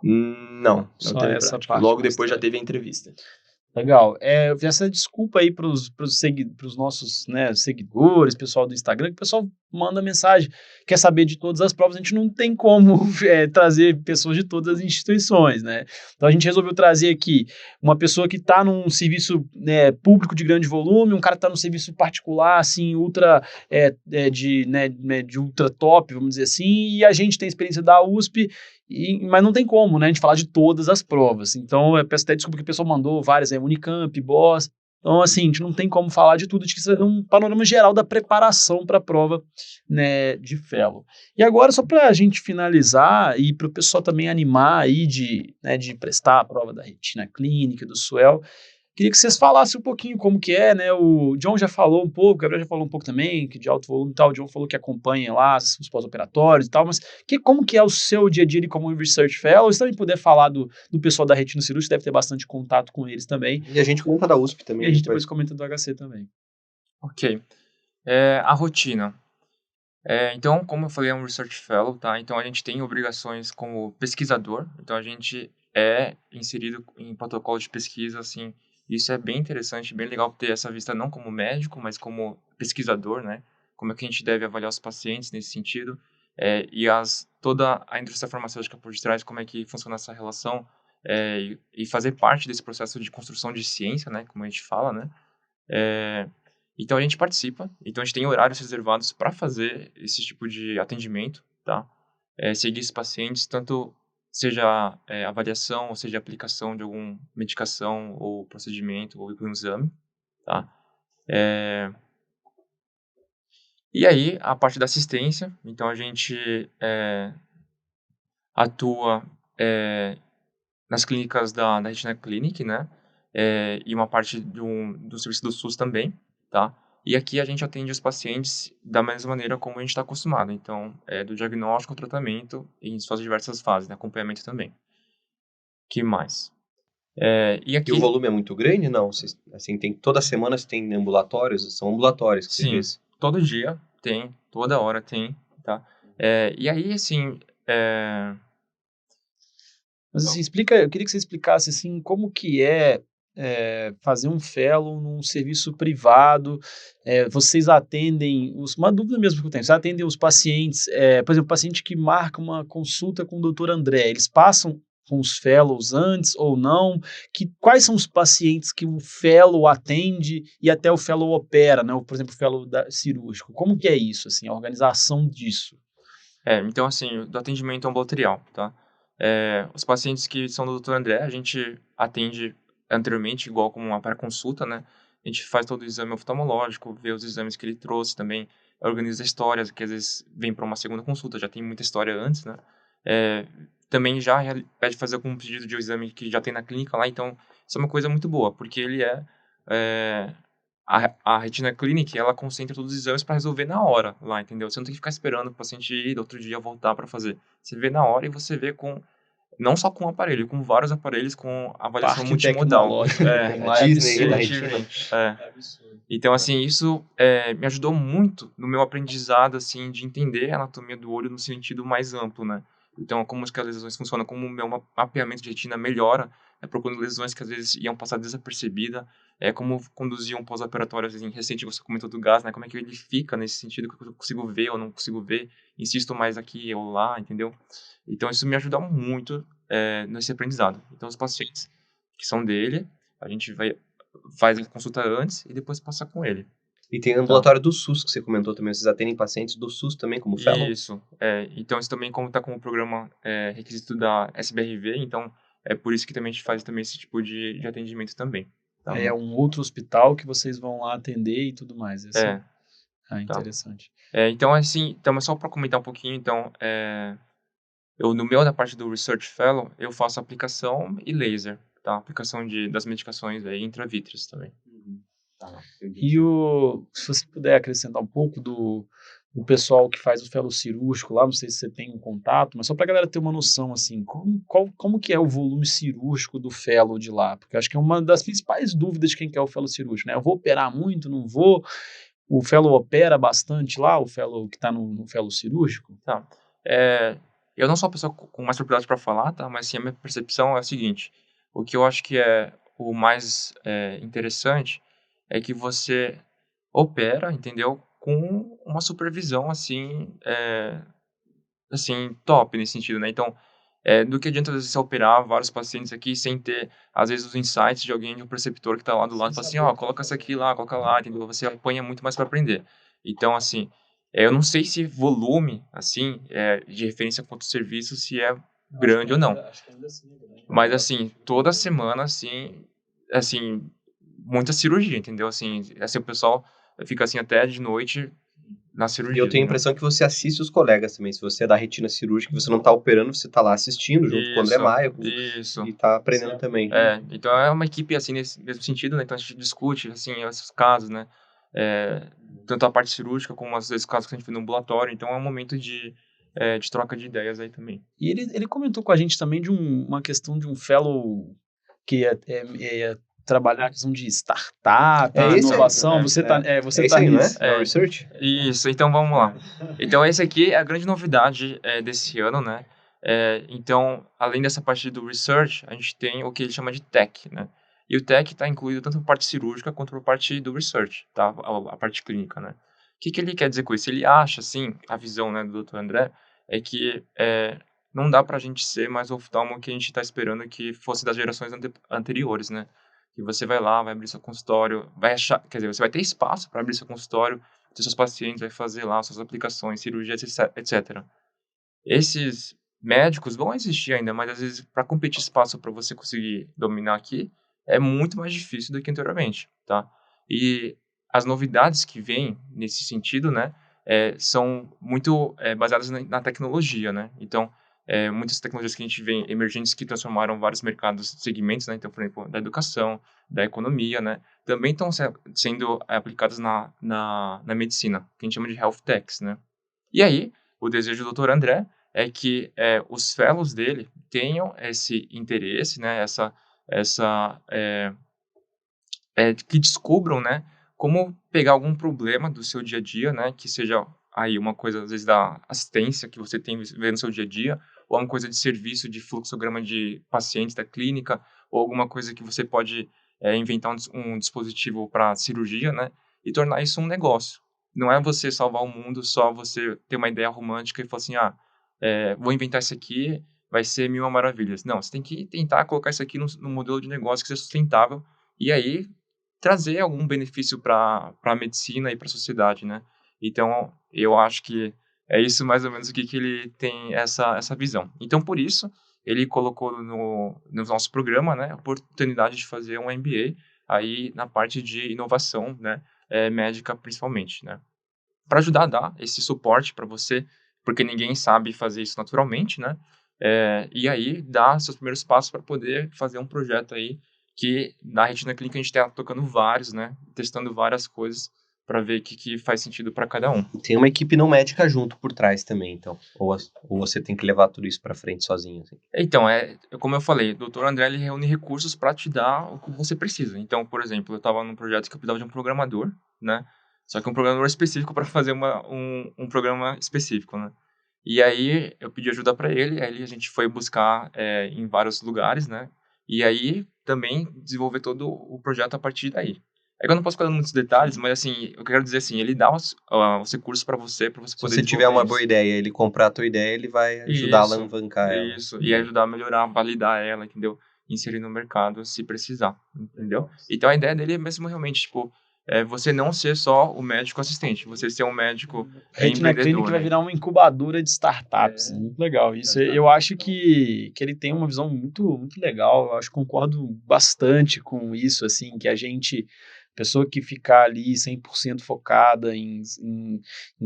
Não teve essa prática. Logo depois já teve a entrevista. Legal. Essa desculpa aí para os nossos, né, seguidores, pessoal do Instagram, que o pessoal manda mensagem, quer saber de todas as provas, a gente não tem como trazer pessoas de todas as instituições, né? Então a gente resolveu trazer aqui uma pessoa que está num serviço, né, público de grande volume, um cara que está num serviço particular, assim, ultra, de ultra top, vamos dizer assim, e a gente tem experiência da USP, mas não tem como, né, a gente falar de todas as provas. Então, eu peço até desculpa que o pessoal mandou várias, Unicamp, BOS. Então, assim, a gente não tem como falar de tudo, a gente precisa ter um panorama geral da preparação para a prova, né, de fellow. E agora, só para a gente finalizar e para o pessoal também animar aí de prestar a prova da retina clínica, do SUEL, queria que vocês falassem um pouquinho como que é, né? O John já falou um pouco, o Gabriel já falou um pouco também, que de alto volume e tal. O John falou que acompanha lá os pós-operatórios e tal, mas como que é o seu dia a dia como Research Fellow? Se também puder falar do pessoal da retina cirúrgica, deve ter bastante contato com eles também. E a gente comenta da USP também. E a gente depois comenta do HC também. Ok. A rotina. Então, como eu falei, é um Research Fellow, tá? Então, a gente tem obrigações como pesquisador. Então, a gente é inserido em protocolo de pesquisa, assim. Isso é bem interessante, bem legal ter essa vista não como médico, mas como pesquisador, né? Como é que a gente deve avaliar os pacientes nesse sentido. E toda a indústria farmacêutica por detrás, como é que funciona essa relação. E fazer parte desse processo de construção de ciência, né? Como a gente fala, né? Então, a gente participa. Então, a gente tem horários reservados para fazer esse tipo de atendimento, tá? Seguir esses pacientes, tanto seja avaliação, ou seja aplicação de alguma medicação, ou procedimento, ou algum exame, tá? E aí, a parte da assistência, então a gente atua nas clínicas da Retina Clinic, né? E uma parte do serviço do SUS também, tá? E aqui a gente atende os pacientes da mesma maneira como a gente está acostumado. Então, do diagnóstico ao tratamento em suas diversas fases, né? Acompanhamento também. Que mais? E aqui, E o volume é muito grande? Não, vocês, assim, toda semana você tem ambulatórios? São ambulatórios que você sim, diz. todo dia tem, toda hora tem, tá? E aí, assim, Mas assim, eu queria que você explicasse assim, como que fazer um fellow num serviço privado. Vocês atendem, uma dúvida mesmo que eu tenho, vocês atendem os pacientes, por exemplo, o paciente que marca uma consulta com o Dr. André, eles passam com os fellows antes ou não? Quais são os pacientes que o fellow atende e até o fellow opera, né? Por exemplo, o fellow cirúrgico. Como que é isso, assim, a organização disso? então, assim, do atendimento ambulatorial, tá? Os pacientes que são do Dr. André, a gente atende anteriormente, igual como uma pré-consulta, né? A gente faz todo o exame oftalmológico, vê os exames que ele trouxe também, organiza histórias, que às vezes vem para uma segunda consulta, já tem muita história antes, né? Também já pede fazer algum pedido de um exame que já tem na clínica lá, então isso é uma coisa muito boa, porque ele a Retina Clinic, ela concentra todos os exames para resolver na hora lá, entendeu? Você não tem que ficar esperando o paciente ir, do outro dia voltar para fazer. Você vê na hora e você vê não só com um aparelho, com vários aparelhos com avaliação Parque multimodal. tecnológico que tem lá é Disney, absurdo. né? Exatamente. É absurdo. Então, assim, isso me ajudou muito no meu aprendizado, assim, de entender a anatomia do olho no sentido mais amplo, né? Então, como que as lesões funcionam, como o meu mapeamento de retina melhora, procurando lesões que às vezes iam passar desapercebida, como conduzir um pós-operatório, assim, recente você comentou do gás, né? Como é que ele fica nesse sentido, que eu consigo ver ou não consigo ver, insisto mais aqui ou lá, entendeu? Então, isso me ajuda muito nesse aprendizado. Então, os pacientes que são dele, a gente faz a consulta antes e depois passa com ele. E tem ambulatório do SUS, que você comentou também. Vocês atendem pacientes do SUS também, como fellow? Isso. Então, isso também, como está com o programa requisito da SBRV, então é por isso que também a gente faz também esse tipo de atendimento também. Tá É bom? um outro hospital que vocês vão lá atender e tudo mais. Tá. Interessante. Então, assim, então, só para comentar um pouquinho, então, eu, no meu, da parte do Research Fellow, eu faço aplicação e laser, tá? Aplicação das medicações intravítreas também. E se você puder acrescentar um pouco do pessoal que faz o fellow cirúrgico lá, não sei se você tem um contato, mas só para a galera ter uma noção, assim, como que é o volume cirúrgico do fellow de lá? Porque eu acho que é uma das principais dúvidas de quem quer o fellow cirúrgico, né? Eu vou operar muito, não vou? O fellow opera bastante lá, o fellow que está no fellow cirúrgico? Tá. Eu não sou a pessoa com mais propriedade para falar, tá? Mas sim, a minha percepção é a seguinte: o que eu acho que é o mais interessante é que você opera, entendeu? Com uma supervisão assim, top nesse sentido, né? Então, do que adianta às vezes você operar vários pacientes aqui sem ter, às vezes, os insights de alguém, de um preceptor que está lá do lado, e fala assim, coloca isso aqui lá, coloca lá, entendeu? Você apanha muito mais para aprender. Então, assim, eu não sei se volume, assim, de referência quanto serviço, se é grande ou não. Acho que ainda assim é grande. Mas, assim, toda semana, assim, muita cirurgia, entendeu? Assim, o pessoal fica, assim, até de noite na cirurgia. E eu tenho a entendeu? impressão que você assiste os colegas também. Se você é da retina cirúrgica, você não tá operando, você tá lá assistindo junto com o André Maia Isso. e tá aprendendo também. Então é uma equipe, assim, nesse mesmo sentido, né? Então a gente discute, assim, esses casos, né? Tanto a parte cirúrgica como, às vezes, casos que a gente vê no ambulatório. Então é um momento de troca de ideias aí também. E ele comentou com a gente também de uma questão de um fellow que ia trabalhar a questão de startup, inovação. Você tá aí, nisso. não é? Research? Isso, então vamos lá. Então esse aqui é a grande novidade desse ano, né? Então, além dessa parte do research, a gente tem o que ele chama de tech, né? E o tech está incluído tanto na parte cirúrgica quanto na parte do research, tá? A parte clínica, né? O que ele quer dizer com isso? Ele acha, assim, a visão, né, do Dr. André, é que não dá pra gente ser mais o oftalmo que a gente está esperando que fosse das gerações anteriores, né? Que você vai lá, vai abrir seu consultório, vai achar, quer dizer, você vai ter espaço para abrir seu consultório, ter seus pacientes, vai fazer lá suas aplicações, cirurgias, etc. Esses médicos vão existir ainda, mas às vezes para competir espaço para você conseguir dominar aqui é muito mais difícil do que anteriormente, tá? E as novidades que vêm nesse sentido, né, são muito baseadas na tecnologia, né? Então, muitas tecnologias que a gente vê emergentes que transformaram vários mercados, segmentos, né? Então, por exemplo, da educação, da economia, né? Também estão sendo aplicadas na medicina, que a gente chama de health techs, né? E aí, o desejo do Dr. André é que os fellows dele tenham esse interesse, né, que descubram, né, como pegar algum problema do seu dia a dia, né, que seja aí uma coisa, às vezes, da assistência que você tem no seu dia a dia, ou uma coisa de serviço, de fluxograma de pacientes da clínica, ou alguma coisa que você pode inventar um dispositivo para cirurgia, né, e tornar isso um negócio. Não é você salvar o mundo, só você ter uma ideia romântica e falar assim, vou inventar isso aqui, vai ser mil maravilhas. Não, você tem que tentar colocar isso aqui no modelo de negócio que seja sustentável, e aí trazer algum benefício para a medicina e para a sociedade, né? Então, eu acho que é isso mais ou menos o que ele tem essa visão. Então, por isso, ele colocou no nosso programa, né, a oportunidade de fazer um MBA aí na parte de inovação, né, médica principalmente, né? Para ajudar a dar esse suporte para você, porque ninguém sabe fazer isso naturalmente, né? E aí dar seus primeiros passos para poder fazer um projeto aí que na Retina Clínica a gente está tocando vários, né? Testando várias coisas para ver o que faz sentido para cada um. Tem uma equipe não médica junto por trás também, então. Ou você tem que levar tudo isso para frente sozinho, assim. Então, como eu falei, o Dr. André ele reúne recursos para te dar o que você precisa. Então, por exemplo, eu estava num projeto que eu precisava de um programador, né? Só que um programador específico para fazer um programa específico, né? E aí eu pedi ajuda para ele, aí a gente foi buscar em vários lugares, né? E aí também desenvolver todo o projeto a partir daí. É que eu não posso ficar dando muitos detalhes, mas assim, eu quero dizer assim, ele dá os recursos para você poder Se você tiver uma boa ideia, ele comprar a tua ideia, ele vai ajudar a alavancar ela. Isso, e ajudar a melhorar, validar ela, entendeu? Inserir no mercado se precisar, entendeu? Então a ideia dele é mesmo realmente, tipo, você não ser só o médico assistente, você ser um médico Retina empreendedor, Clínica vai virar uma incubadora de startups. Muito legal. Isso eu acho que ele tem uma visão muito, muito legal. Eu acho que concordo bastante com isso, assim, que a gente, pessoa que ficar ali 100% focada em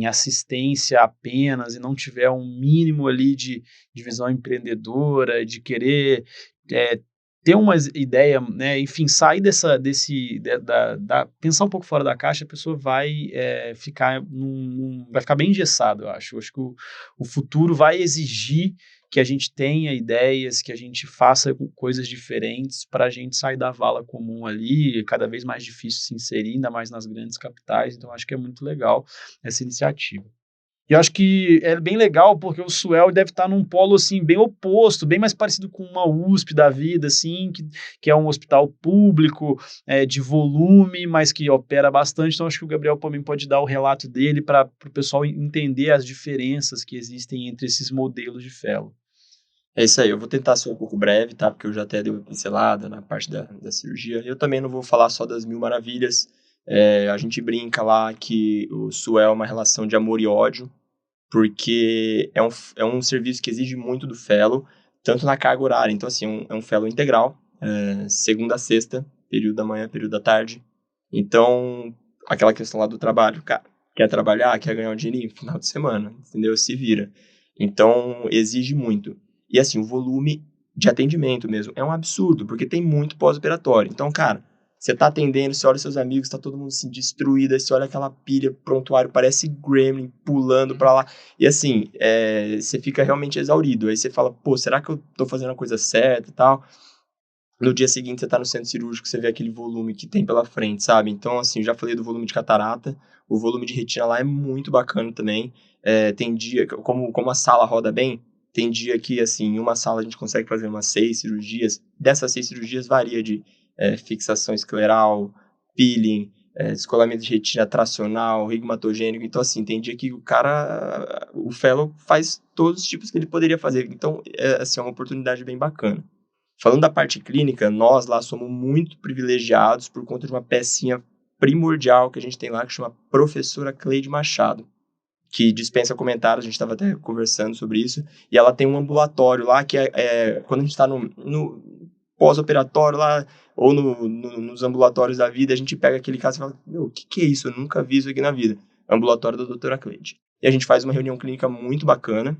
assistência apenas e não tiver um mínimo ali de visão empreendedora, de querer ter uma ideia, né, enfim, sair pensar um pouco fora da caixa, a pessoa vai ficar vai ficar bem engessado, eu acho. Eu acho que o futuro vai exigir que a gente tenha ideias, que a gente faça coisas diferentes para a gente sair da vala comum ali, é cada vez mais difícil se inserir, ainda mais nas grandes capitais, então acho que é muito legal essa iniciativa. E eu acho que é bem legal porque o Suel deve estar num polo assim bem oposto, bem mais parecido com uma USP da vida, assim, que é um hospital público de volume, mas que opera bastante. Então acho que o Gabriel também pode dar o relato dele para o pessoal entender as diferenças que existem entre esses modelos de fellow. É isso aí, eu vou tentar ser um pouco breve, tá? Porque eu já até dei uma pincelada na parte da cirurgia. Eu também não vou falar só das mil maravilhas. A gente brinca lá que o Suel é uma relação de amor e ódio, porque é um serviço que exige muito do fellow, tanto na carga horária. Então, assim, é um fellow integral, segunda a sexta, período da manhã, período da tarde. Então, aquela questão lá do trabalho, cara, quer trabalhar, quer ganhar um dinheirinho, final de semana, entendeu? Se vira. Então, exige muito. E, assim, o volume de atendimento mesmo é um absurdo, porque tem muito pós-operatório. Então, cara, você tá atendendo, você olha seus amigos, tá todo mundo assim, destruído, aí você olha aquela pilha, prontuário, parece gremlin pulando pra lá. E assim, você fica realmente exaurido. Aí você fala, pô, será que eu tô fazendo a coisa certa e tal? No dia seguinte você tá no centro cirúrgico, você vê aquele volume que tem pela frente, sabe? Então, assim, já falei do volume de catarata, o volume de retina lá é muito bacana também. Tem dia, como a sala roda bem, tem dia que, assim, em uma sala a gente consegue fazer umas 6 cirurgias. Dessas 6 cirurgias varia de fixação escleral, peeling, descolamento de retina tracional, rigmatogênico. Então, assim, tem dia que o fellow faz todos os tipos que ele poderia fazer. Então, assim, é uma oportunidade bem bacana. Falando da parte clínica, nós lá somos muito privilegiados por conta de uma pecinha primordial que a gente tem lá, que chama Professora Cleide Machado, que dispensa comentários, a gente estava até conversando sobre isso, e ela tem um ambulatório lá, que quando a gente está no pós-operatório lá, ou nos ambulatórios da vida, a gente pega aquele caso e fala, meu, o que é isso? Eu nunca vi isso aqui na vida. Ambulatório da doutora Cleide. E a gente faz uma reunião clínica muito bacana,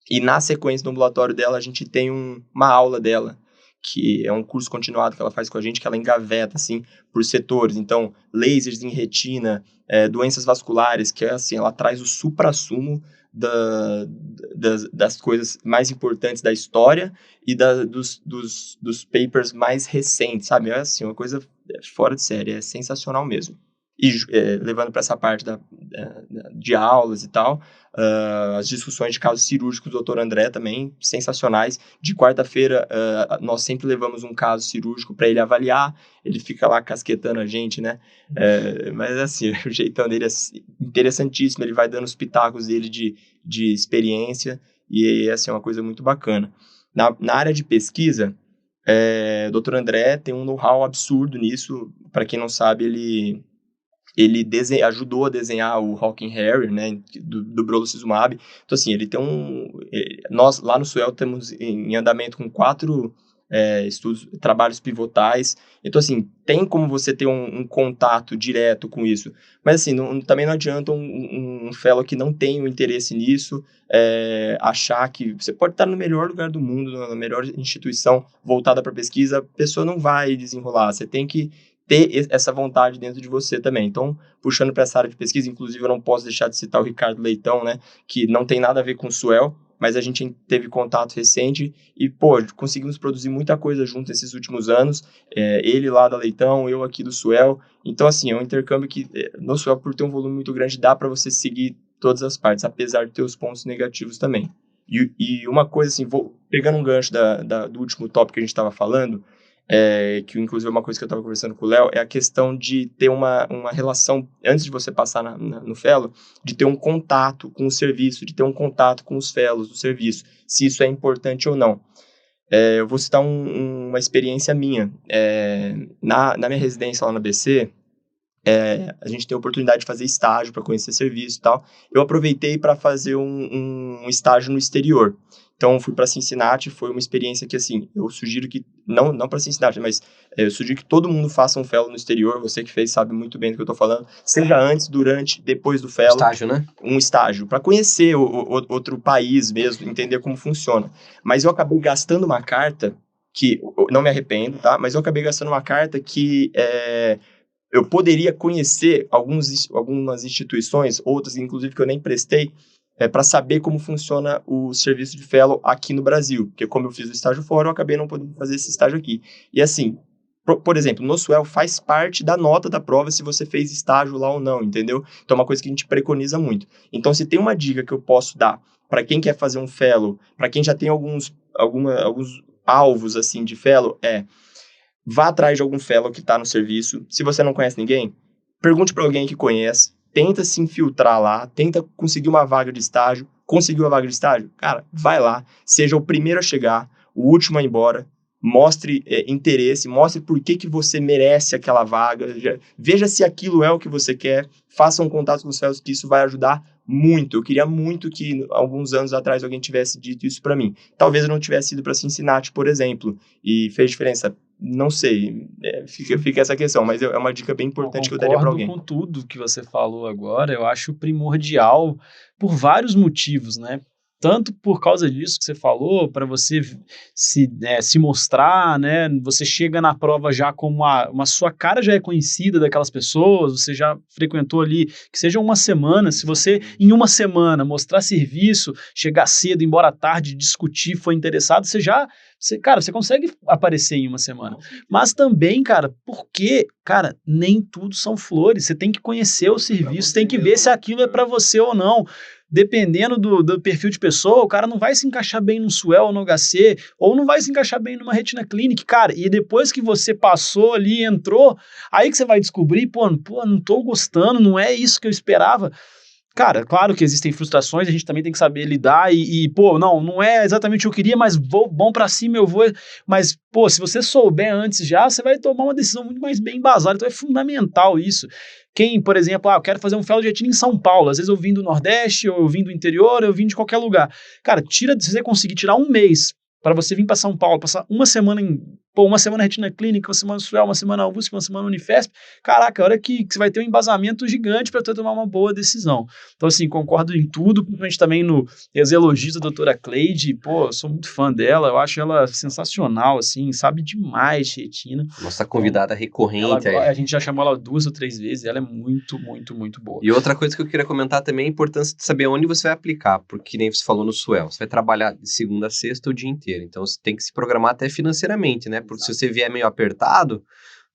e na sequência do ambulatório dela, a gente tem uma aula dela, que é um curso continuado que ela faz com a gente, que ela engaveta, assim, por setores. Então, lasers em retina, doenças vasculares, que é assim, ela traz o suprassumo das coisas mais importantes da história e dos papers mais recentes, sabe? É assim, uma coisa fora de série, é sensacional mesmo. E levando para essa parte de aulas e tal, as discussões de casos cirúrgicos do Dr. André também, sensacionais. De quarta-feira, nós sempre levamos um caso cirúrgico para ele avaliar, ele fica lá casquetando a gente, né? Mas assim, o jeitão dele é interessantíssimo, ele vai dando os pitacos dele de experiência, e assim, é uma coisa muito bacana. Na área de pesquisa, o Dr. André tem um know-how absurdo nisso. Para quem não sabe, ele ajudou a desenhar o Hawking Harrier, né, do Brolucizumab. Então, assim, ele tem nós, lá no Suel, temos em andamento com 4 estudos, trabalhos pivotais. Então, assim, tem como você ter um contato direto com isso. Mas, assim, também não adianta um fellow que não tem o interesse nisso achar que você pode estar no melhor lugar do mundo, na melhor instituição voltada para pesquisa, a pessoa não vai desenrolar. Você tem que ter essa vontade dentro de você também. Então, puxando para essa área de pesquisa, inclusive eu não posso deixar de citar o Ricardo Leitão, né, que não tem nada a ver com o Suel, mas a gente teve contato recente e, conseguimos produzir muita coisa junto nesses últimos anos. Ele lá da Leitão, eu aqui do Suel. Então, assim, é um intercâmbio que no Suel, por ter um volume muito grande, dá para você seguir todas as partes, apesar de ter os pontos negativos também. E uma coisa, assim, pegando um gancho do último tópico que a gente estava falando, que inclusive é uma coisa que eu estava conversando com o Léo, é a questão de ter uma relação, antes de você passar no fellow, de ter um contato com o serviço, de ter um contato com os fellows do serviço, se isso é importante ou não. Eu vou citar uma experiência minha. Na minha residência lá na BC, a gente tem a oportunidade de fazer estágio para conhecer serviço e tal. Eu aproveitei para fazer um estágio no exterior. Então, fui para Cincinnati, foi uma experiência que, assim, eu sugiro que, não para Cincinnati, mas eu sugiro que todo mundo faça um fellow no exterior. Você que fez sabe muito bem do que eu estou falando. Seja antes, durante, depois do fellow. Estágio, né? Um estágio, para conhecer outro país mesmo, entender como funciona. Mas eu acabei gastando uma carta, que, não me arrependo, tá? Mas eu acabei gastando uma carta que eu poderia conhecer algumas instituições, outras, inclusive, que eu nem prestei, para saber como funciona o serviço de fellow aqui no Brasil. Porque como eu fiz o estágio fora, eu acabei não podendo fazer esse estágio aqui. E assim, por exemplo, no Suel faz parte da nota da prova se você fez estágio lá ou não, entendeu? Então é uma coisa que a gente preconiza muito. Então, se tem uma dica que eu posso dar para quem quer fazer um fellow, para quem já tem alguns alvos assim de fellow, vá atrás de algum fellow que está no serviço. Se você não conhece ninguém, pergunte para alguém que conhece, tenta se infiltrar lá, tenta conseguir uma vaga de estágio. Conseguiu a vaga de estágio? Cara, vai lá, seja o primeiro a chegar, o último a ir embora, mostre interesse, mostre por que você merece aquela vaga, veja se aquilo é o que você quer, faça um contato com os fellows, que isso vai ajudar muito. Eu queria muito que alguns anos atrás alguém tivesse dito isso para mim. Talvez eu não tivesse ido para Cincinnati, por exemplo, e fez diferença. Não sei, fica essa questão, mas é uma dica bem importante que eu daria para alguém. Eu concordo com tudo que você falou agora, eu acho primordial por vários motivos, né? Tanto por causa disso que você falou, para você se mostrar, né? Você chega na prova já com uma sua cara já é conhecida daquelas pessoas, você já frequentou ali, que seja uma semana. Se você, em uma semana, mostrar serviço, chegar cedo, ir embora tarde, discutir, foi interessado, você consegue aparecer em uma semana. Mas também, cara, porque, nem tudo são flores. Você tem que conhecer o serviço, tem que ver se aquilo é para você ou não. Dependendo do perfil de pessoa, o cara não vai se encaixar bem no Suel ou no HC, ou não vai se encaixar bem numa Retina Clinic, cara. E depois que você passou ali, entrou, aí que você vai descobrir, não tô gostando, não é isso que eu esperava. Cara, claro que existem frustrações, a gente também tem que saber lidar não é exatamente o que eu queria, mas bom pra cima, eu vou. Mas, se você souber antes já, você vai tomar uma decisão muito mais bem embasada. Então é fundamental isso. Quem, por exemplo, eu quero fazer um fellow de retina em São Paulo, às vezes eu vim do Nordeste, ou eu vim do interior, ou eu vim de qualquer lugar. Cara, se você conseguir tirar um mês para você vir para São Paulo, passar uma semana Pô, uma semana retina clínica, uma semana SUEL, uma semana USP, uma semana Unifesp. Caraca, a hora que você vai ter um embasamento gigante para tomar uma boa decisão. Então, assim, concordo em tudo, principalmente também nos elogios da doutora Cleide. Pô, eu sou muito fã dela, eu acho ela sensacional, assim, sabe demais de retina. Nossa convidada recorrente. A gente já chamou ela 2 ou 3 vezes, ela é muito, muito, muito boa. E outra coisa que eu queria comentar também é a importância de saber onde você vai aplicar, porque nem você falou no SUEL, você vai trabalhar de segunda a sexta o dia inteiro, então você tem que se programar até financeiramente, né? Porque se você vier meio apertado,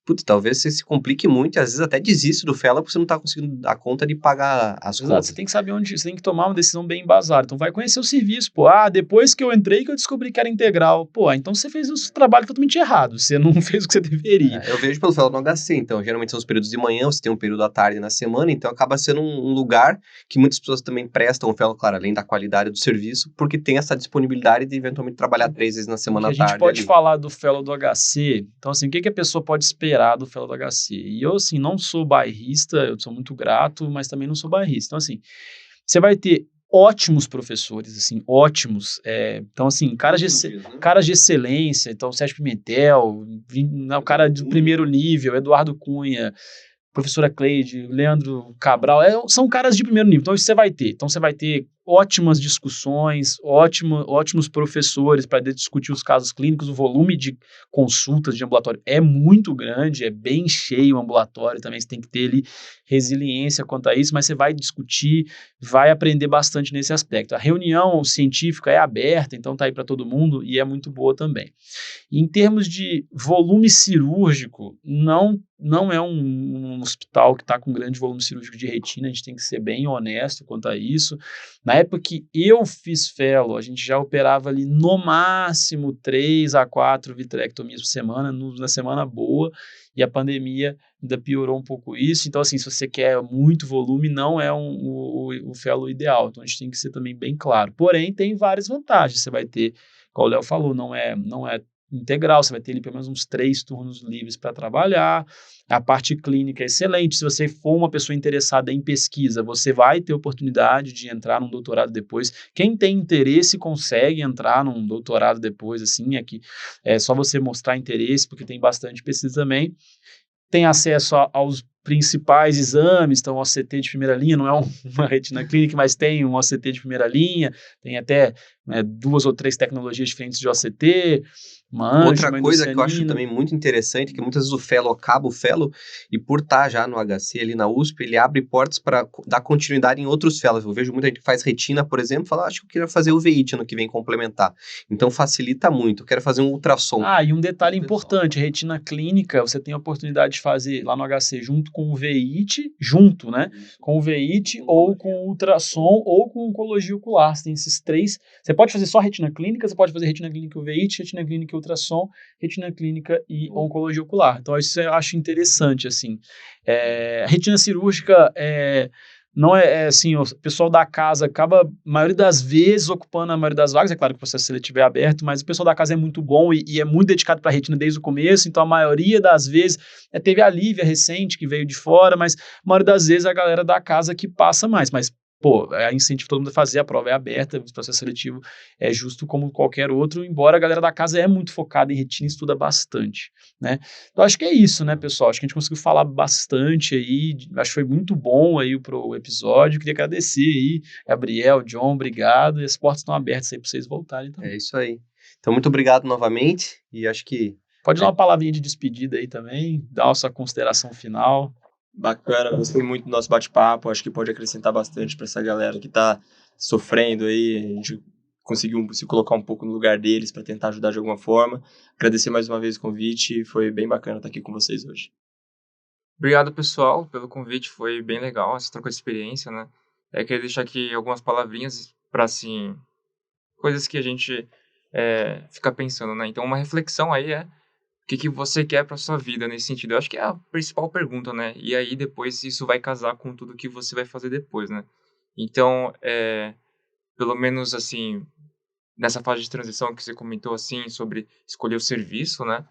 putz, talvez você se complique muito e às vezes até desiste do fellow porque você não tá conseguindo dar conta de pagar as Exato, contas. você tem que saber onde, você tem que tomar uma decisão bem embasada. Então vai conhecer o serviço, pô. Depois que eu entrei que eu descobri que era integral. Pô, então você fez o trabalho totalmente errado, você não fez o que você deveria. Eu vejo pelo fellow no HC, então geralmente são os períodos de manhã, você tem um período à tarde na semana, então acaba sendo um lugar que muitas pessoas também prestam o fellow, claro, além da qualidade do serviço, porque tem essa disponibilidade de eventualmente trabalhar 3 vezes na semana à A tarde. gente pode ali. falar do fellow do HC. Então, assim, o que a pessoa pode esperar do fellow do HC? E eu, assim, não sou bairrista, eu sou muito grato, mas também não sou bairrista. Então, assim, você vai ter ótimos professores, assim, ótimos. Então, assim, caras de excelência. Então, Sérgio Pimentel, o cara do primeiro nível, Eduardo Cunha, professora Cleide, Leandro Cabral, são caras de primeiro nível. Então, isso você vai ter. Então, você vai ter ótimas discussões, ótimos professores para discutir os casos clínicos. O volume de consultas de ambulatório é muito grande, é bem cheio o ambulatório também. Você tem que ter ali resiliência quanto a isso, mas você vai discutir, vai aprender bastante nesse aspecto. A reunião científica é aberta, então tá aí para todo mundo e é muito boa também. Em termos de volume cirúrgico, não é um hospital que está com grande volume cirúrgico de retina, a gente tem que ser bem honesto quanto a isso. Na época que eu fiz fellow, a gente já operava ali no máximo 3 a 4 vitrectomias por semana, na semana boa, e a pandemia ainda piorou um pouco isso. Então, assim, se você quer muito volume, não é o fellow ideal. Então, a gente tem que ser também bem claro. Porém, tem várias vantagens. Você vai ter, como o Léo falou, não é integral, você vai ter ali pelo menos uns 3 turnos livres para trabalhar, a parte clínica é excelente, se você for uma pessoa interessada em pesquisa, você vai ter oportunidade de entrar num doutorado depois, quem tem interesse consegue entrar num doutorado depois, assim, é só você mostrar interesse, porque tem bastante pesquisa também, tem acesso aos principais exames, então OCT de primeira linha, não é uma retina clínica, mas tem um OCT de primeira linha, tem até 2 ou 3 tecnologias diferentes de OCT, Outra coisa que eu acho também muito interessante, que muitas vezes o fellow acaba o fellow, e por estar já no HC ali na USP, ele abre portas para dar continuidade em outros fellows. Eu vejo muita gente que faz retina, por exemplo, fala, acho que eu queria fazer o VIT ano que vem complementar. Então facilita muito, eu quero fazer um ultrassom. E um detalhe importante, retina clínica, você tem a oportunidade de fazer lá no HC junto com o VIT, né? Com o VIT ou com o ultrassom ou com oncologia ocular. Você tem esses 3. Você pode fazer só retina clínica, você pode fazer retina clínica e VIT, retina clínica e ultrassom, retina clínica e oncologia ocular. Então, isso eu acho interessante, assim. Retina cirúrgica não assim, o pessoal da casa acaba, a maioria das vezes, ocupando a maioria das vagas. É claro que o processo seletivo é aberto, mas o pessoal da casa é muito bom e é muito dedicado para a retina desde o começo, então a maioria das vezes, teve a Lívia recente, que veio de fora, mas a maioria das vezes é a galera da casa que passa mais, mas incentivo todo mundo a fazer, a prova é aberta, o processo seletivo é justo como qualquer outro, embora a galera da casa é muito focada em retina e estuda bastante, né? Então, acho que é isso, né, pessoal? Acho que a gente conseguiu falar bastante aí, acho que foi muito bom aí pro episódio, queria agradecer aí, Gabriel, John, obrigado, e as portas estão abertas aí para vocês voltarem também. É isso aí. Então, muito obrigado novamente, e acho que... Pode dar uma palavrinha de despedida aí também, dar a sua consideração final. Bacana, gostei muito do nosso bate-papo, acho que pode acrescentar bastante para essa galera que está sofrendo aí, a gente conseguiu se colocar um pouco no lugar deles para tentar ajudar de alguma forma. Agradecer mais uma vez o convite, foi bem bacana estar aqui com vocês hoje. Obrigado, pessoal, pelo convite, foi bem legal essa troca de experiência, né? Queria deixar aqui algumas palavrinhas para, assim, coisas que a gente fica pensando, né? Então, uma reflexão aí o que você quer para sua vida nesse sentido? Eu acho que é a principal pergunta, né? E aí, depois, isso vai casar com tudo que você vai fazer depois, né? Então, pelo menos, assim, nessa fase de transição que você comentou, assim, sobre escolher o serviço, né?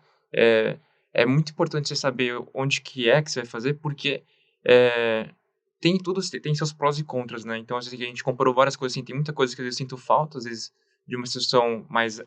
É muito importante você saber onde que você vai fazer, porque tem seus prós e contras, né? Então, às vezes, a gente comparou várias coisas, assim, tem muita coisa que eu sinto falta, às vezes, de uma instituição mais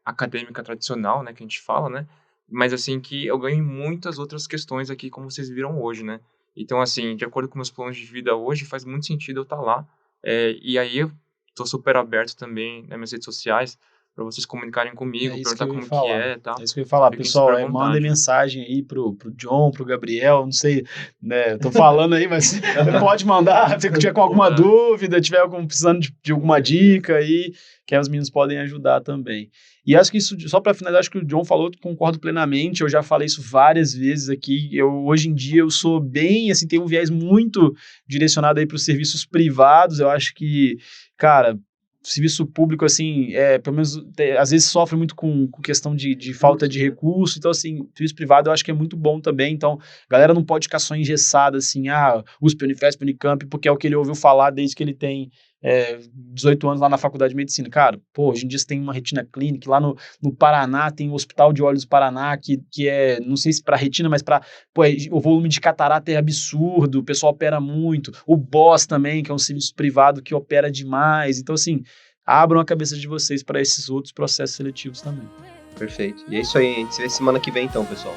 acadêmica tradicional, né? Que a gente fala, né? mas assim, que eu ganho em muitas outras questões aqui, como vocês viram hoje, né? Então, assim, de acordo com meus planos de vida hoje, faz muito sentido eu estar lá. E aí eu tô super aberto também nas minhas redes sociais para vocês comunicarem comigo, É isso que perguntar eu ia como falar. que é e tal. É isso que eu ia falar. Fiquem Pessoal, super à vontade. mandem mensagem aí pro John, pro Gabriel, não sei, né? Eu tô falando aí, mas pode mandar se tiver com alguma dúvida, tiver precisando de alguma dica aí, que os meninos podem ajudar também. E acho que isso, só para finalizar, acho que o John falou, concordo plenamente, eu já falei isso várias vezes aqui, hoje em dia eu sou bem, assim, tenho um viés muito direcionado aí para os serviços privados, eu acho que, cara, serviço público, assim, pelo menos, às vezes sofre muito com questão de falta de recurso, então, assim, serviço privado eu acho que é muito bom também, então, a galera não pode ficar só engessada, assim, USP, Unifesp, Unicamp, porque é o que ele ouviu falar desde que ele tem 18 anos lá na faculdade de medicina. Cara, pô, hoje em dia você tem uma retina clinic, lá no Paraná tem o Hospital de Olhos do Paraná, que é, não sei se para retina, mas para, o volume de catarata é absurdo, o pessoal opera muito, o BOS também, que é um serviço privado que opera demais, então assim, abram a cabeça de vocês para esses outros processos seletivos também. Perfeito. E é isso aí, a gente se vê semana que vem então, pessoal.